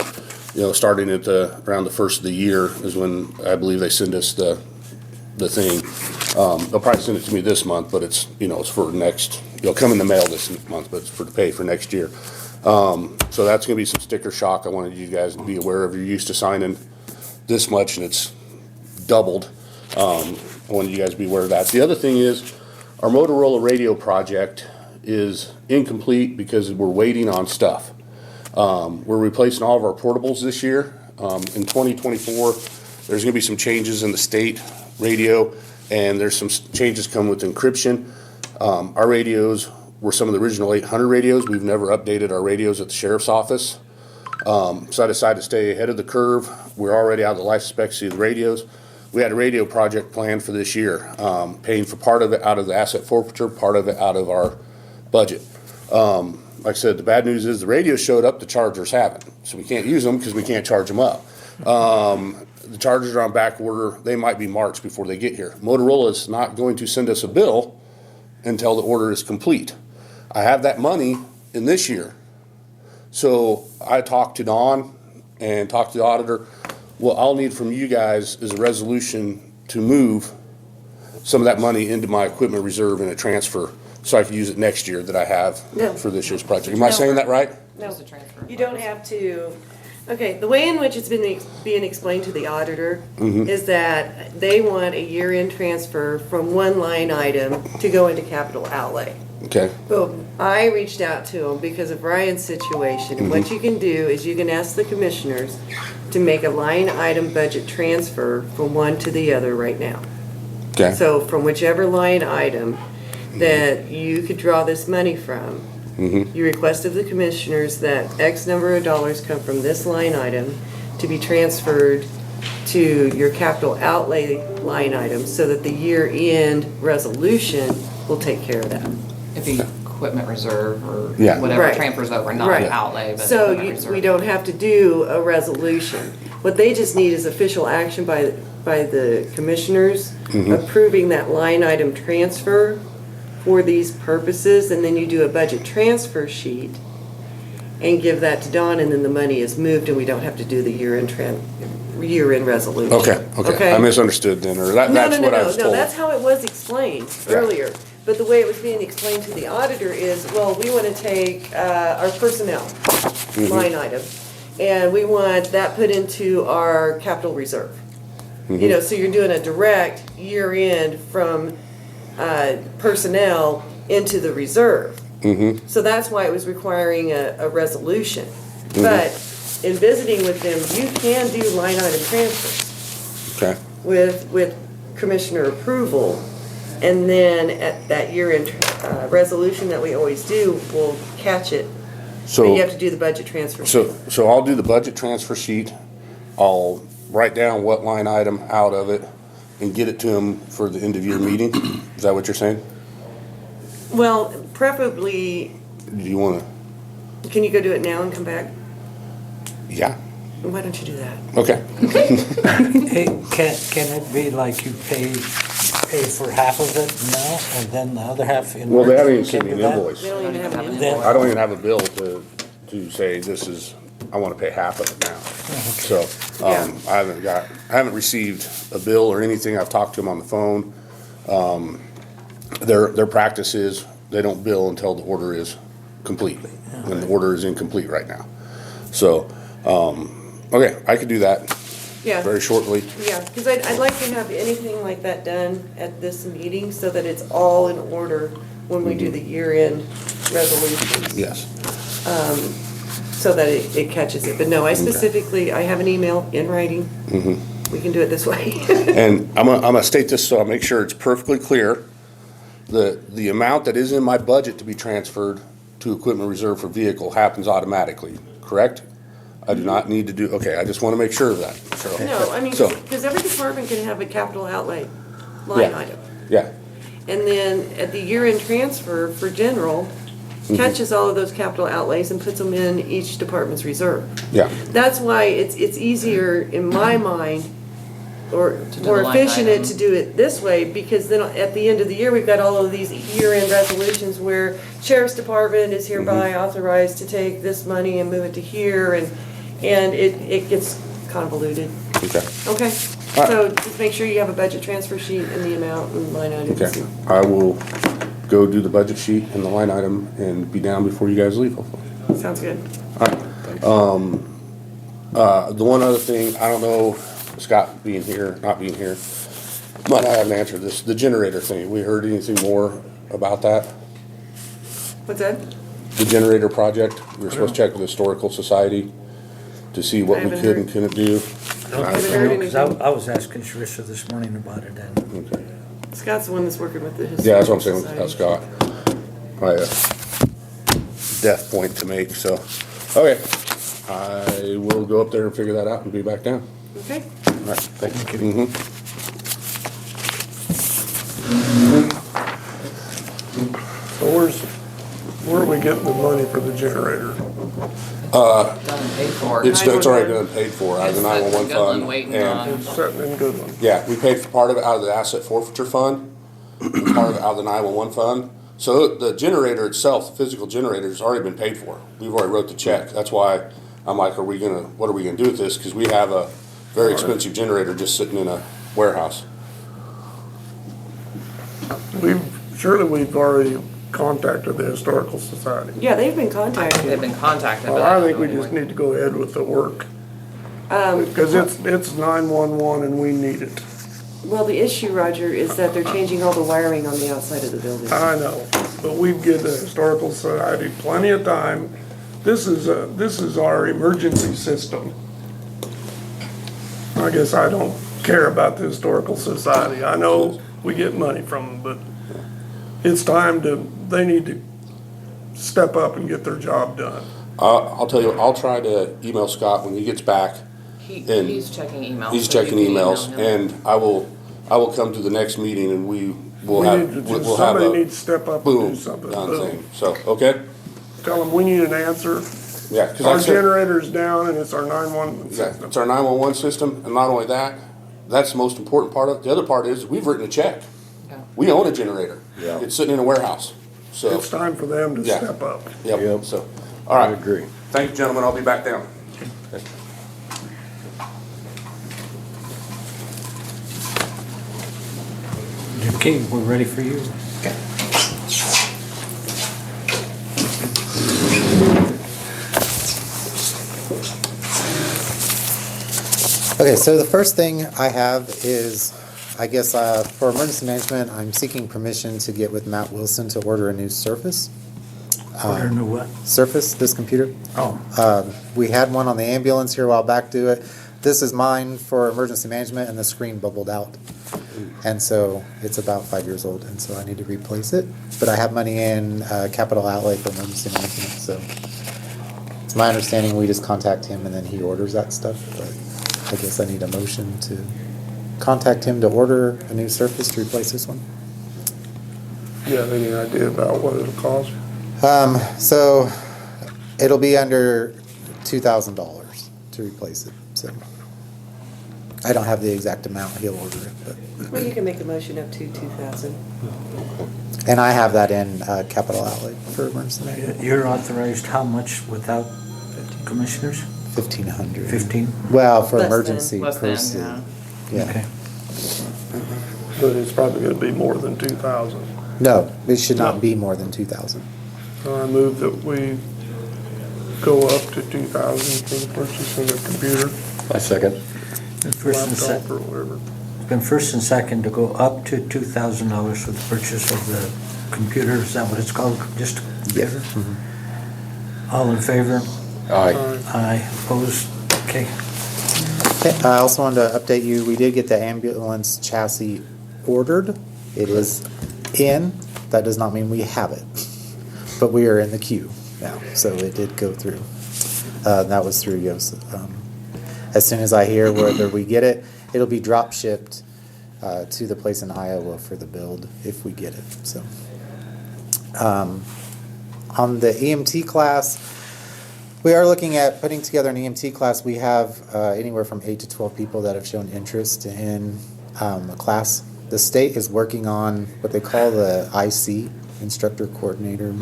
Speaker 10: starting at around the first of the year is when I believe they send us the thing. They'll probably send it to me this month, but it's it's for next. It'll come in the mail this month, but it's to pay for next year. So that's going to be some sticker shock. I wanted you guys to be aware of. You're used to signing this much, and it's doubled. I wanted you guys to be aware of that. The other thing is our Motorola radio project is incomplete because we're waiting on stuff. We're replacing all of our portables this year. In 2024, there's going to be some changes in the state radio. and there's some changes come with encryption. Our radios were some of the original 800 radios. We've never updated our radios at the sheriff's office. So I decided to stay ahead of the curve. We're already out of the life expectancy of the radios. We had a radio project planned for this year, paying for part of it out of the asset forfeiture, part of it out of our budget. Like I said, the bad news is the radios showed up, the chargers haven't. So we can't use them because we can't charge them up. The chargers are on back order. They might be March before they get here. Motorola is not going to send us a bill until the order is complete. I have that money in this year. So I talked to Don and talked to the auditor. What I'll need from you guys is a resolution to move some of that money into my equipment reserve in a transfer so I can use it next year that I have
Speaker 6: No.
Speaker 10: for this year's project. Am I saying that right?
Speaker 6: No,
Speaker 5: Just a transfer.
Speaker 6: you don't have to, okay, the way in which it's being explained to the auditor is that they want a year-end transfer from one line item to go into capital outlay.
Speaker 10: Okay,
Speaker 6: But I reached out to him because of Ryan's situation, and what you can do is you can ask the commissioners to make a line item budget transfer from one to the other right now.
Speaker 10: okay,
Speaker 6: So from whichever line item that you could draw this money from, you request of the commissioners that X number of dollars come from this line item to be transferred to your capital outlay line item so that the year-end resolution will take care of that.
Speaker 5: It'd be equipment reserve or
Speaker 10: Yeah.
Speaker 5: whatever
Speaker 6: Right.
Speaker 5: transfers over, not
Speaker 6: Right.
Speaker 5: outlay, but
Speaker 6: So
Speaker 5: equipment reserve.
Speaker 6: we don't have to do a resolution. What they just need is official action by the commissioners approving that line item transfer for these purposes, and then you do a budget transfer sheet and give that to Dawn, and then the money is moved and we don't have to do the year-end resolution.
Speaker 10: okay. I misunderstood then, or that's what I was
Speaker 6: No,
Speaker 10: told.
Speaker 6: that's how it was explained
Speaker 10: Yeah.
Speaker 6: earlier. But the way it was being explained to the auditor is, well, we want to take our personnel line item, and we want that put into our capital reserve. You know, so you're doing a direct year-end from personnel into the reserve. So that's why it was requiring a resolution. But in visiting with them, you can do line item transfers
Speaker 10: Okay,
Speaker 6: with commissioner approval. And then at that year-end resolution that we always do, we'll catch it. But you have to do the budget transfer.
Speaker 10: so I'll do the budget transfer sheet. I'll write down what line item out of it and get it to him for the end of year meeting. Is that what you're saying?
Speaker 6: Well, preferably,
Speaker 10: Do you wanna,
Speaker 6: can you go do it now and come back?
Speaker 10: yeah,
Speaker 6: Why don't you do that?
Speaker 10: okay.
Speaker 1: Hey, can it be like you pay for half of it now and then the other half in?
Speaker 10: Well, they
Speaker 1: March?
Speaker 10: haven't even sent me
Speaker 1: Can
Speaker 10: an
Speaker 1: do that?
Speaker 10: invoice.
Speaker 6: They don't even have an
Speaker 1: Then-
Speaker 6: invoice.
Speaker 10: I don't even have a bill to say this is, I wanna pay half of it now. So,
Speaker 6: Yeah.
Speaker 10: I haven't received a bill or anything. I've talked to them on the phone. Their practice is they don't bill until the order is complete, and the order is incomplete right now. So, okay, I could do that
Speaker 6: Yeah.
Speaker 10: very shortly.
Speaker 6: Yeah, because I'd like to have anything like that done at this meeting so that it's all in order when we do the year-end resolutions.
Speaker 10: Yes.
Speaker 6: So that it catches it. But no, I specifically, I have an email in writing. We can do it this way.
Speaker 10: And I'm gonna state this so I make sure it's perfectly clear. The amount that is in my budget to be transferred to equipment reserve for vehicle happens automatically, correct? I do not need to do, okay, I just wanna make sure of that, so.
Speaker 6: No, I mean,
Speaker 10: So,
Speaker 6: because every department can have a capital outlay line
Speaker 10: Yeah.
Speaker 6: item.
Speaker 10: yeah,
Speaker 6: And then at the year-end transfer for general, catches all of those capital outlays and puts them in each department's reserve.
Speaker 10: yeah,
Speaker 6: That's why it's easier in my mind, or
Speaker 5: do
Speaker 6: more
Speaker 5: the line
Speaker 6: efficient
Speaker 5: item.
Speaker 6: to do it this way, because then at the end of the year, we've got all of these year-end resolutions where sheriff's department is hereby authorized to take this money and move it to here, and it gets convoluted.
Speaker 10: okay,
Speaker 6: Okay,
Speaker 10: All right.
Speaker 6: so just make sure you have a budget transfer sheet and the amount and line items.
Speaker 10: okay. I will go do the budget sheet and the line item and be down before you guys leave, hopefully.
Speaker 6: Sounds good.
Speaker 10: The one other thing, I don't know, Scott being here, not being here, might not have an answer to this, the generator thing, we heard anything more about that?
Speaker 6: What's that?
Speaker 10: The generator project, we were supposed to check with the Historical Society to see what we
Speaker 6: haven't
Speaker 10: could and
Speaker 6: heard.
Speaker 10: couldn't do.
Speaker 6: haven't heard
Speaker 1: Because
Speaker 6: anything.
Speaker 1: I was asking Sharissa this morning about it and
Speaker 10: Okay.
Speaker 6: Scott's the one that's working with the historical
Speaker 10: Yeah, that's what I'm saying with
Speaker 6: society.
Speaker 10: Scott. Probably a deaf point to make, so, okay. I will go up there and figure that out and be back down.
Speaker 6: Okay,
Speaker 10: All right, thank you. Mhm.
Speaker 3: So where are we getting the money for the generator?
Speaker 5: Done and paid for.
Speaker 10: It's already been paid for out of the
Speaker 5: It's the
Speaker 10: 911
Speaker 5: good one
Speaker 10: fund.
Speaker 5: waiting
Speaker 10: and-
Speaker 5: on.
Speaker 3: It's sitting in Goodland.
Speaker 10: Yeah, we paid for part of it out of the asset forfeiture fund, and part of it out of the 911 fund. So the generator itself, the physical generator, has already been paid for. We've already wrote the check. That's why I'm like, what are we gonna do with this? Because we have a very expensive generator just sitting in a warehouse.
Speaker 3: Surely we've already contacted the Historical Society.
Speaker 6: yeah, they've been
Speaker 5: They've
Speaker 6: contacted.
Speaker 5: been contacted.
Speaker 3: Well,
Speaker 5: but
Speaker 3: I
Speaker 5: don't
Speaker 3: think
Speaker 5: know
Speaker 3: we just
Speaker 5: anyway.
Speaker 3: need to go ahead with the work,
Speaker 6: Um,
Speaker 3: because it's 911 and we need it.
Speaker 6: well, the issue, Roger, is that they're changing all the wiring on the outside of the building.
Speaker 3: I know, but we've given the Historical Society plenty of time. This is our emergency system. I guess I don't care about the Historical Society. I know we get money from them, but it's time they need to step up and get their job done.
Speaker 10: I'll tell you, I'll try to email Scott when he gets back. and
Speaker 5: He's checking emails.
Speaker 10: He's
Speaker 5: so you
Speaker 10: checking
Speaker 5: can email
Speaker 10: emails,
Speaker 5: him.
Speaker 10: and I will come to the next meeting and we'll
Speaker 3: We
Speaker 10: have,
Speaker 3: need to
Speaker 10: we'll
Speaker 3: do,
Speaker 10: have
Speaker 3: somebody
Speaker 10: a
Speaker 3: needs to step up and do
Speaker 10: boom,
Speaker 3: something.
Speaker 10: done
Speaker 3: Boom.
Speaker 10: thing. So, okay?
Speaker 3: Tell them we need an answer.
Speaker 10: Yeah, 'cause like
Speaker 3: Our
Speaker 10: I said-
Speaker 3: generator's down and it's our 911
Speaker 10: Yeah,
Speaker 3: system.
Speaker 10: it's our 911 system, and not only that, that's the most important part of it. The other part is, we've written a check.
Speaker 5: Yeah.
Speaker 10: We own a generator.
Speaker 4: Yeah.
Speaker 10: It's sitting in a warehouse, so,
Speaker 3: It's time for them to
Speaker 10: Yeah.
Speaker 3: step up.
Speaker 10: yep,
Speaker 4: Yep.
Speaker 10: so, all
Speaker 4: I
Speaker 10: right.
Speaker 4: agree.
Speaker 10: Thank you, gentlemen, I'll be back down.
Speaker 1: Okay, we're ready for you.
Speaker 11: Okay, so the first thing I have is, I guess, for emergency management, I'm seeking permission to get with Matt Wilson to order a new Surface.
Speaker 1: Order new what?
Speaker 11: Surface, this computer.
Speaker 1: Oh,
Speaker 11: We had one on the ambulance here a while back do it. This is mine for emergency management and the screen bubbled out. And so it's about 5 years old and so I need to replace it. But I have money in capital outlay for emergency management, so it's my understanding we just contact him and then he orders that stuff. But I guess I need a motion to contact him to order a new Surface to replace this one.
Speaker 3: Do you have any idea about what it'll cost?
Speaker 11: So it'll be under $2,000 to replace it, so. I don't have the exact amount, he'll order it, but,
Speaker 6: Well, you can make a motion up to 2,000.
Speaker 11: and I have that in, capital outlay for emergency management,
Speaker 1: you're authorized how much without commissioners?
Speaker 11: 1,500.
Speaker 1: 15?
Speaker 11: Well, for
Speaker 6: Less than-
Speaker 11: emergency
Speaker 5: less than,
Speaker 11: proceed,
Speaker 5: yeah.
Speaker 1: Okay.
Speaker 11: yeah.
Speaker 3: But it's probably gonna be more than 2,000.
Speaker 11: No, it should not be more than 2,000.
Speaker 3: So I move that we go up to 2,000 for the purchase of a computer,
Speaker 4: I second.
Speaker 1: First and
Speaker 3: laptop,
Speaker 1: second,
Speaker 3: or whatever.
Speaker 1: it's been first and second to go up to $2,000 for the purchase of the computer, is that what it's called, just a computer? All in favor?
Speaker 4: Aye.
Speaker 1: Aye, opposed, okay.
Speaker 11: Okay, I also wanted to update you, we did get the ambulance chassis ordered. It is in, that does not mean we have it, but we are in the queue now, so it did go through. That was through Yost. As soon as I hear whether we get it, it'll be drop shipped to the place in Iowa for the build if we get it, so. On the EMT class, we are looking at putting together an EMT class. We have anywhere from 8 to 12 people that have shown interest in a class. The state is working on what they call the IC, Instructor Coordinator.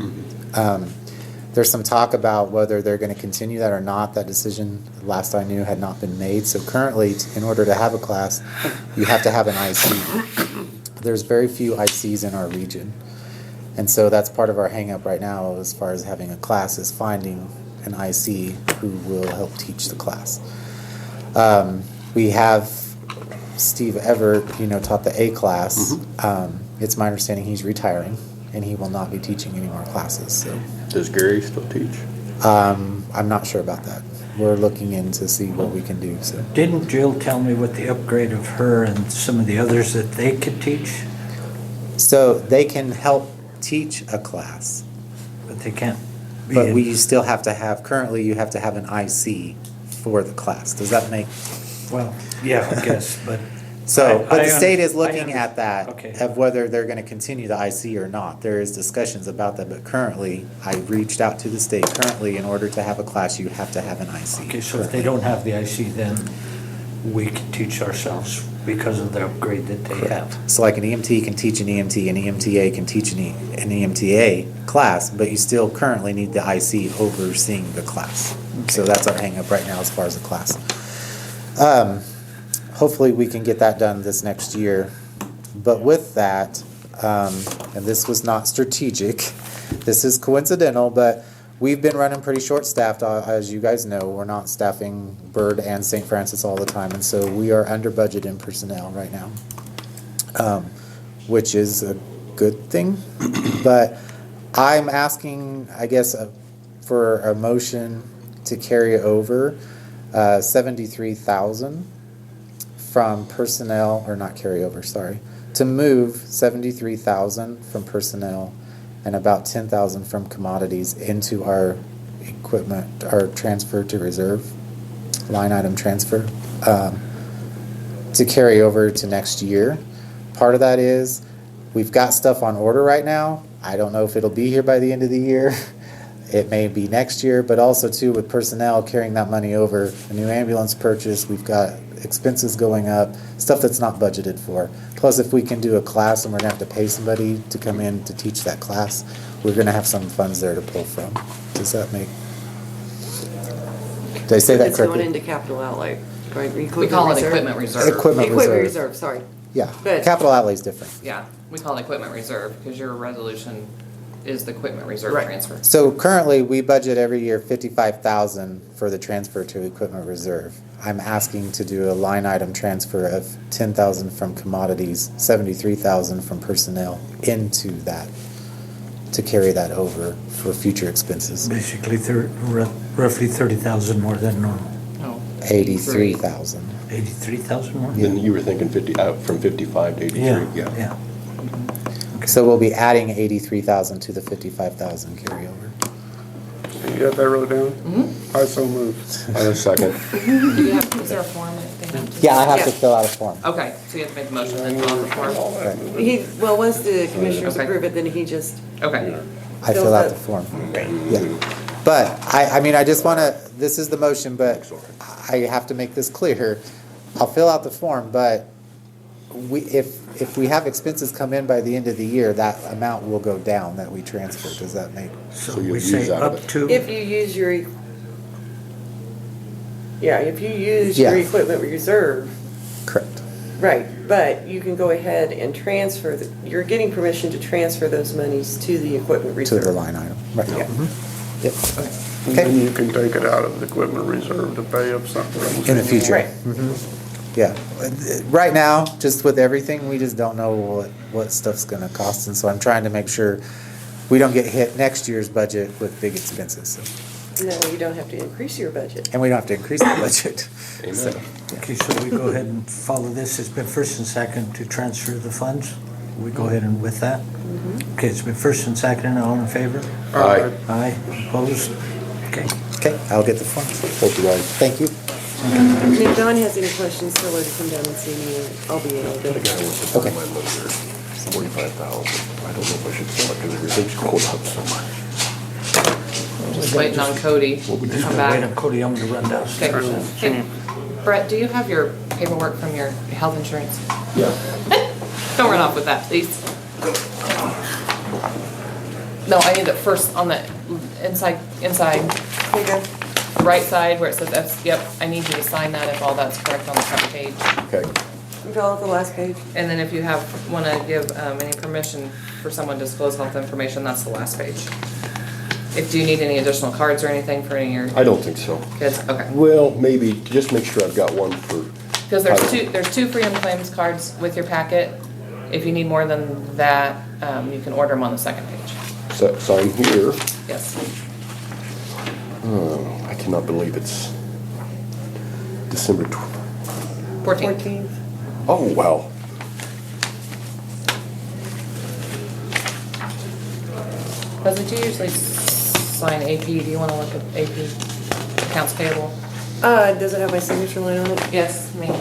Speaker 11: There's some talk about whether they're going to continue that or not. That decision, last I knew, had not been made. So currently, in order to have a class, you have to have an IC. There's very few ICs in our region. And so that's part of our hang-up right now as far as having a class is finding an IC who will help teach the class. We have Steve Everett, taught the A class. It's my understanding he's retiring and he will not be teaching any more classes, so.
Speaker 4: Does Gary still teach?
Speaker 11: I'm not sure about that. We're looking in to see what we can do, so.
Speaker 1: Didn't Jill tell me with the upgrade of her and some of the others that they could teach?
Speaker 11: So they can help teach a class,
Speaker 1: But they can't be
Speaker 11: but
Speaker 1: in-
Speaker 11: we still have to have, currently you have to have an IC for the class. Does that make?
Speaker 1: Well, yeah, I guess, but.
Speaker 11: So, but
Speaker 1: I
Speaker 11: the state is
Speaker 1: I
Speaker 11: looking at that,
Speaker 1: Okay.
Speaker 11: of whether they're gonna continue the IC or not. There is discussions about that, but currently, I reached out to the state, currently, in order to have a class, you have to have an IC.
Speaker 1: Okay, so if they don't have the IC, then we can teach ourselves because of the upgrade that they have.
Speaker 11: So like an EMT can teach an EMT, an EMTA can teach an EMTA class, but you still currently need the IC overseeing the class. So that's our hangup right now as far as the class. Hopefully, we can get that done this next year. But with that, and this was not strategic, this is coincidental, but we've been running pretty short-staffed, as you guys know. We're not staffing Byrd and St. Francis all the time, and so we are under budget in personnel right now, which is a good thing. But I'm asking, I guess, for a motion to carry over 73,000 from personnel, or not carry over, sorry, to move 73,000 from personnel and about 10,000 from commodities into our equipment, our transfer to reserve, line item transfer, to carry over to next year. Part of that is, we've got stuff on order right now. I don't know if it'll be here by the end of the year. It may be next year, but also too with personnel carrying that money over, a new ambulance purchase, we've got expenses going up, stuff that's not budgeted for. Plus, if we can do a class and we're gonna have to pay somebody to come in to teach that class, we're gonna have some funds there to pull from. Does that make? Did I say that
Speaker 6: It's going
Speaker 11: correctly?
Speaker 6: into capital outlay, right?
Speaker 5: We call it equipment reserve.
Speaker 11: Equipment
Speaker 6: Equipment
Speaker 11: reserve.
Speaker 6: reserve, sorry.
Speaker 11: Yeah,
Speaker 6: But-
Speaker 11: capital outlay is different.
Speaker 5: Yeah, we call it equipment reserve because your resolution is the equipment reserve
Speaker 6: Right.
Speaker 5: transfer.
Speaker 11: So currently, we budget every year 55,000 for the transfer to equipment reserve. I'm asking to do a line item transfer of 10,000 from commodities, 73,000 from personnel into that, to carry that over for future expenses.
Speaker 1: Basically, roughly 30,000 more than normal.
Speaker 5: Oh.
Speaker 11: 83,000.
Speaker 1: 83,000 more?
Speaker 4: Then you were thinking 50, from 55 to 83,
Speaker 1: Yeah,
Speaker 4: yeah.
Speaker 1: yeah.
Speaker 11: So we'll be adding 83,000 to the 55,000 carryover.
Speaker 3: You got that wrote down?
Speaker 5: Mm-hmm.
Speaker 3: I so moved.
Speaker 4: A second.
Speaker 5: Do you have, is there a form that they have to?
Speaker 11: Yeah, I have to
Speaker 6: Yeah.
Speaker 11: fill out a form.
Speaker 5: Okay, so you have to make the motion and then fill out the form?
Speaker 6: Well, once the commissioners
Speaker 5: Okay.
Speaker 6: approve it, then he just,
Speaker 5: Okay.
Speaker 11: I fill out the form. Yeah. But I mean, I just want to, this is the motion, but I have to make this clear. I'll fill out the form, but if we have expenses come in by the end of the year, that amount will go down that we transfer. Does that make?
Speaker 1: So
Speaker 4: So you'll
Speaker 1: we
Speaker 4: use
Speaker 1: say
Speaker 4: out of
Speaker 1: up
Speaker 4: it.
Speaker 1: to.
Speaker 6: if you use your, if you use your
Speaker 11: Yeah.
Speaker 6: equipment reserve,
Speaker 11: Correct.
Speaker 6: right, but you can go ahead and transfer, you're getting permission to transfer those monies to the equipment
Speaker 11: To
Speaker 6: reserve.
Speaker 11: the line item. Right.
Speaker 6: Yeah.
Speaker 11: Yep.
Speaker 3: And then
Speaker 11: Okay.
Speaker 3: you can take it out of the equipment reserve to pay up something.
Speaker 11: In the future.
Speaker 6: Right.
Speaker 11: Yeah. Right now, just with everything, we just don't know what stuff's gonna cost, and so I'm trying to make sure we don't get hit next year's budget with big expenses. So.
Speaker 6: No, you don't have to increase your budget.
Speaker 11: And we don't have to increase the budget. So,
Speaker 1: Okay, so we go ahead and follow this. It's been first and second to transfer the funds. We go ahead and with that? Okay, it's been first and second, all in favor?
Speaker 4: Aye.
Speaker 1: Aye, opposed? Okay.
Speaker 11: Okay, I'll get the form.
Speaker 4: Thank you, guys.
Speaker 11: Thank you.
Speaker 6: And if Don has any questions, tell her to come down and see me, and I'll be able
Speaker 4: The guy
Speaker 6: to.
Speaker 4: wants to buy my motor, 45,000. I don't know if I should sell it because everything's going up so much.
Speaker 5: Just waiting on Cody to come
Speaker 1: Wait on
Speaker 5: back.
Speaker 1: Cody, I'm gonna run downstairs.
Speaker 5: Okay. Hey, Brett, do you have your paperwork from your health insurance?
Speaker 3: Yeah.
Speaker 5: Don't run off with that, please. No, I need it first on the inside, right side where it says F, yep, I need you to sign that if all that's correct on the front page.
Speaker 4: Okay.
Speaker 6: You fill out the last page?
Speaker 5: And then if you wanna give, any permission for someone to disclose health information, that's the last page. If, do you need any additional cards or anything for any of your
Speaker 4: I don't think so.
Speaker 5: kids? Okay.
Speaker 4: Well, maybe, just make sure I've got one for,
Speaker 5: Because there's two freedom claims cards with your packet. If you need more than that, you can order them on the second page.
Speaker 4: sign here.
Speaker 5: Yes.
Speaker 4: Oh, I cannot believe it's December
Speaker 5: 14th.
Speaker 6: 14th.
Speaker 4: Oh, wow.
Speaker 5: Leslie, do you usually sign AP? Do you wanna look at AP, accounts payable?
Speaker 6: Does it have my signature line on it?
Speaker 5: Yes, maybe.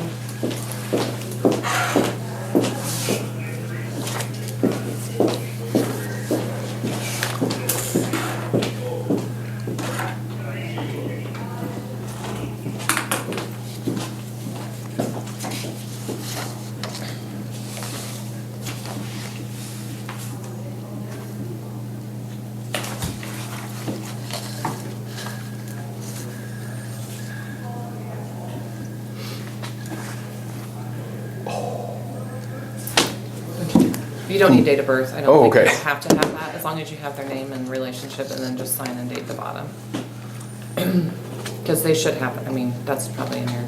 Speaker 5: You don't need date of birth. I
Speaker 4: Oh,
Speaker 5: don't think you
Speaker 4: okay.
Speaker 5: have to have that, as long as you have their name and relationship, and then just sign and date the bottom. Because they should have, I mean, that's probably in your,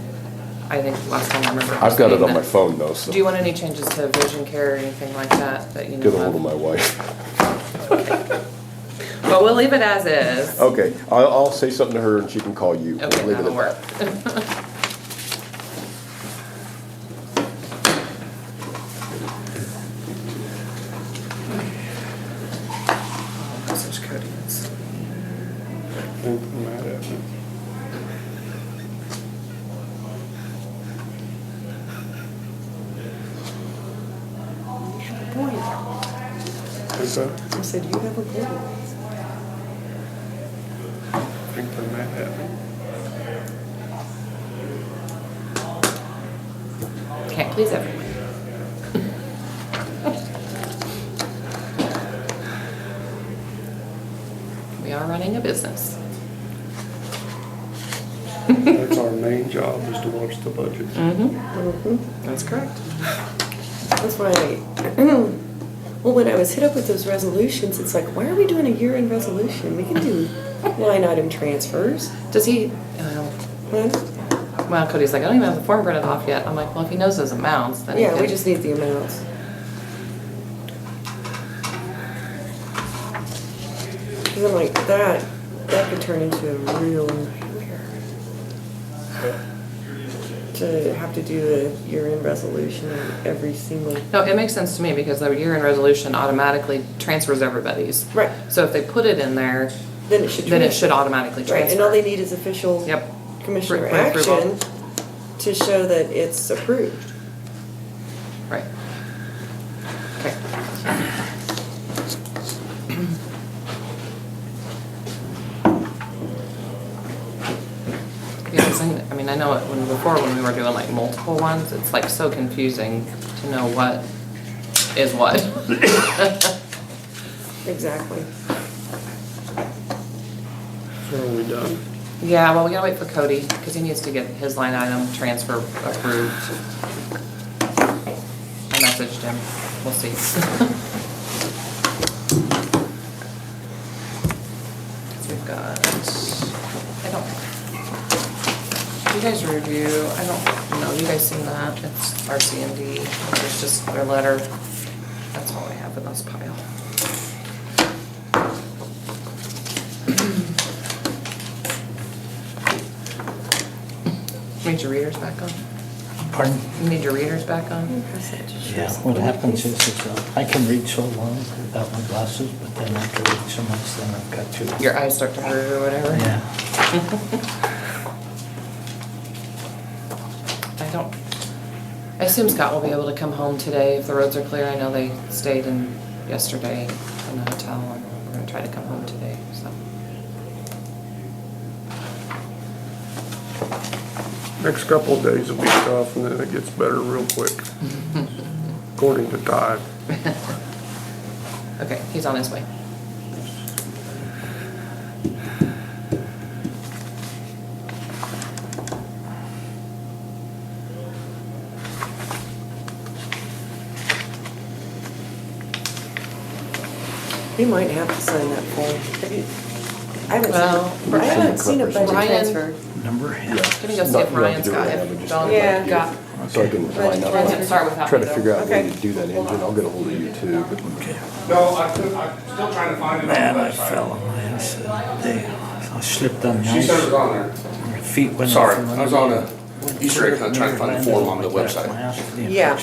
Speaker 5: I think last time I remember.
Speaker 4: I've got it on
Speaker 5: saying
Speaker 4: my
Speaker 5: that.
Speaker 4: phone though, so
Speaker 5: Do you want any changes to vision care or anything like that you know
Speaker 4: get a hold of my wife.
Speaker 5: But we'll leave it as is.
Speaker 4: Okay, I'll say something to her and she can call you. We'll
Speaker 5: Okay,
Speaker 4: leave it
Speaker 5: that'll
Speaker 4: at
Speaker 5: work.
Speaker 4: that.
Speaker 5: Message Cody is.
Speaker 3: I'm mad at me.
Speaker 6: Point.
Speaker 3: Is that,
Speaker 6: I said, you have a point.
Speaker 3: I think they're mad at me.
Speaker 5: Can't please everyone. We are running a business.
Speaker 3: That's our main job, is to watch the budget.
Speaker 5: That's correct.
Speaker 6: That's why well, when I was hit up with those resolutions, it's like, why are we doing a year-end resolution? We can do line item transfers.
Speaker 5: Does he,
Speaker 6: Huh?
Speaker 5: well, Cody's like, I don't even have the form printed off yet. I'm like, well, if he knows those amounts, then he
Speaker 6: Yeah, we
Speaker 5: can-
Speaker 6: just need the amounts. Cause I'm like, that could turn into a real nightmare. To have to do a year-end resolution on every single.
Speaker 5: No, it makes sense to me because the year-end resolution automatically transfers everybody's.
Speaker 6: Right.
Speaker 5: So if they put it in there,
Speaker 6: Then it should.
Speaker 5: then it
Speaker 6: transfer.
Speaker 5: should automatically
Speaker 6: Right, and all
Speaker 5: transfer.
Speaker 6: they need is official.
Speaker 5: Yep.
Speaker 6: Commissioner
Speaker 5: Pre-approval.
Speaker 6: action to show that it's approved.
Speaker 5: Right. Okay. Yeah, 'cause I mean, I know it when we were doing like multiple ones, it's like so confusing to know what is what.
Speaker 6: Exactly.
Speaker 3: So are we done?
Speaker 5: Yeah, well, we gotta wait for Cody, because he needs to get his line item transfer approved. I messaged him, we'll see. We've got, I don't, you guys review, I don't know, you guys seen that? It's RCND, it's just their letter. That's all I have in this pile. You need your readers back on?
Speaker 1: Pardon?
Speaker 5: You need your readers back on?
Speaker 1: Yeah, what happens is I can read so long without my glasses, but then after reading so much, then I've got to.
Speaker 5: Your eyes start to hurt or whatever?
Speaker 1: Yeah.
Speaker 5: I assume Scott will be able to come home today if the roads are clear. I know they stayed in yesterday in the hotel and we're gonna try to come home today, so.
Speaker 3: Next couple of days will be tough, and then it gets better real quick. According to Ty.
Speaker 5: Okay, he's on his way.
Speaker 6: We might have to sign that form.
Speaker 5: Well,
Speaker 6: I haven't seen a budget
Speaker 5: Ryan-
Speaker 6: transfer.
Speaker 1: Number?
Speaker 5: Gonna go see if
Speaker 4: Not- you don't have
Speaker 5: Ryan's
Speaker 4: to do it
Speaker 5: got,
Speaker 4: right now, but
Speaker 5: if
Speaker 4: just-
Speaker 5: Dawn
Speaker 6: Yeah.
Speaker 5: got,
Speaker 4: So I can line up,
Speaker 5: Ryan's start without
Speaker 4: try
Speaker 5: me
Speaker 4: to
Speaker 5: though.
Speaker 4: figure out
Speaker 6: Okay.
Speaker 4: when to do that engine. I'll get a hold of you too, but
Speaker 10: No, I'm still trying to find it
Speaker 1: Man, I fell on my ass. I slipped on the
Speaker 10: She said it
Speaker 1: ice.
Speaker 10: was on there.
Speaker 1: My feet went off.
Speaker 10: Sorry,
Speaker 1: from
Speaker 10: I was
Speaker 1: under
Speaker 10: on
Speaker 1: me.
Speaker 10: a Easter egg hunt, trying to find the form on the website.
Speaker 6: Yeah.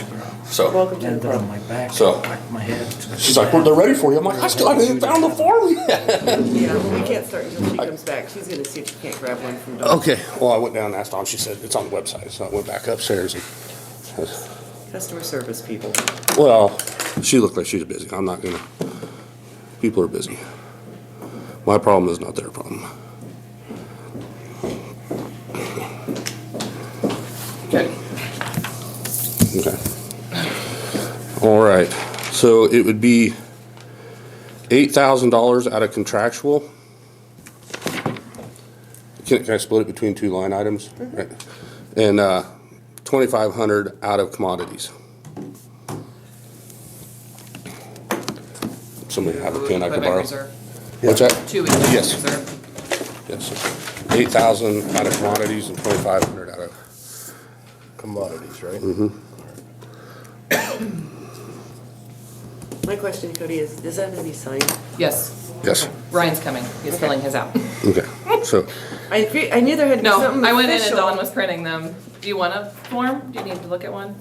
Speaker 10: So,
Speaker 6: Welcome to the
Speaker 1: Landed on
Speaker 6: club.
Speaker 1: my back,
Speaker 10: So-
Speaker 1: back of my head.
Speaker 10: she's like, well, they're ready for you. I'm like, I still haven't even found the form yet.
Speaker 6: Yeah, well, we can't start until she comes back. She's gonna see if she can't grab one from Dawn.
Speaker 10: Okay, well, I went down and asked Dawn, she said, it's on the website, so I went back upstairs and,
Speaker 6: Customer service people.
Speaker 10: well, she looked like she was busy. I'm not gonna, people are busy. My problem is not their problem.
Speaker 6: Okay.
Speaker 10: Okay. All right, so it would be $8,000 out of contractual. Can I split it between two line items? Right. And, 2,500 out of commodities. Somebody have a pen I could
Speaker 5: Equipment
Speaker 10: borrow?
Speaker 5: reserve.
Speaker 10: What's that?
Speaker 5: 2 equipment
Speaker 10: Yes.
Speaker 5: reserve.
Speaker 10: Yes. 8,000 out of commodities and 2,500 out of,
Speaker 4: Commodities, right?
Speaker 6: My question, Cody, is, does that have to be signed?
Speaker 5: Yes,
Speaker 10: yes,
Speaker 5: Ryan's coming. He's filling his out.
Speaker 10: okay, so,
Speaker 6: I knew there had to be something
Speaker 5: No, I went in and
Speaker 6: official.
Speaker 5: Dawn was printing them. Do you want a form? Do you need to look at one?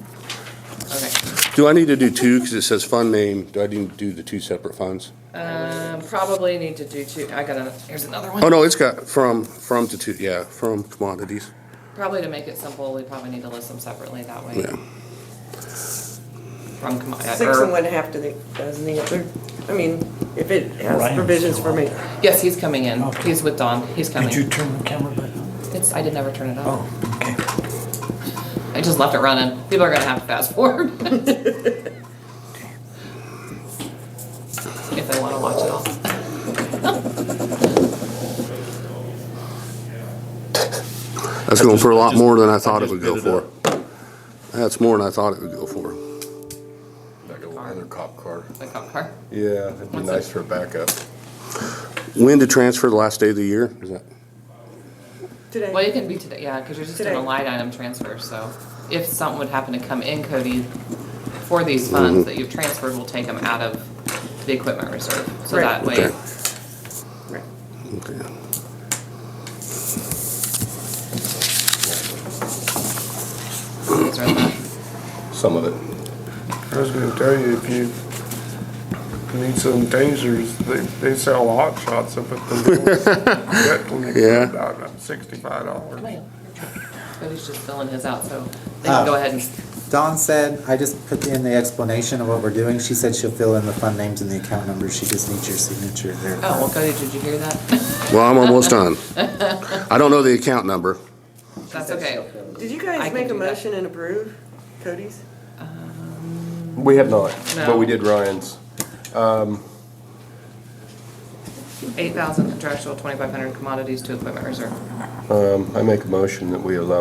Speaker 5: Okay.
Speaker 10: do I need to do two, because it says fund name, do I need to do the two separate funds?
Speaker 5: Probably need to do 2. Here's another one.
Speaker 10: Oh, no, it's got from to two, yeah, from commodities,
Speaker 5: Probably to make it simple, we probably need to list them separately that way.
Speaker 10: yeah.
Speaker 5: From
Speaker 6: Six and one half to the, doesn't the other, I mean, if it has
Speaker 1: Ryan's
Speaker 6: provisions
Speaker 1: still
Speaker 6: for me.
Speaker 5: Yes, he's coming in.
Speaker 1: Okay.
Speaker 5: He's with Dawn. He's coming.
Speaker 1: Did you turn the camera back on?
Speaker 5: I did never turn it on.
Speaker 1: Oh, okay.
Speaker 5: I just left it running. People are gonna have to fast forward. If they wanna watch it all.
Speaker 10: That's going for a lot more than I thought it would go for. That's more than I thought it would go for.
Speaker 4: Like another cop car.
Speaker 5: The cop car.
Speaker 4: Yeah, it'd be
Speaker 5: What's
Speaker 4: nice
Speaker 5: it?
Speaker 4: for a backup.
Speaker 10: When to transfer the last day of the year, is that?
Speaker 6: Today.
Speaker 5: Well, it can be today, yeah, because you're just doing a
Speaker 6: Today.
Speaker 5: line item transfer, so if something would happen to come in, Cody, for these funds that you've transferred, we'll take them out of the equipment reserve. So
Speaker 6: Right.
Speaker 5: that way,
Speaker 10: Okay.
Speaker 6: Right.
Speaker 10: Okay.
Speaker 5: these are the-
Speaker 4: Some of it.
Speaker 3: I was gonna tell you, if you need some tasers, they sell hot shots up at the vet clinic
Speaker 10: Yeah.
Speaker 3: for about $65.
Speaker 5: Come on. Cody's just filling his out, so they can go ahead and,
Speaker 11: Dawn said, I just put in the explanation of what we're doing. She said she'll fill in the fund names and the account numbers. She just needs your signature there.
Speaker 5: oh, well, Cody, did you hear that?
Speaker 10: Well, I'm almost done. I don't know the account number.
Speaker 5: That's okay.
Speaker 6: Did you
Speaker 5: I
Speaker 6: guys
Speaker 5: can
Speaker 6: make a
Speaker 5: do that.
Speaker 6: motion and approve Cody's?
Speaker 4: We have not, but we did Ryan's.
Speaker 5: 8,000 contractual, 2,500 commodities to equipment reserve.
Speaker 4: I make a motion that we allow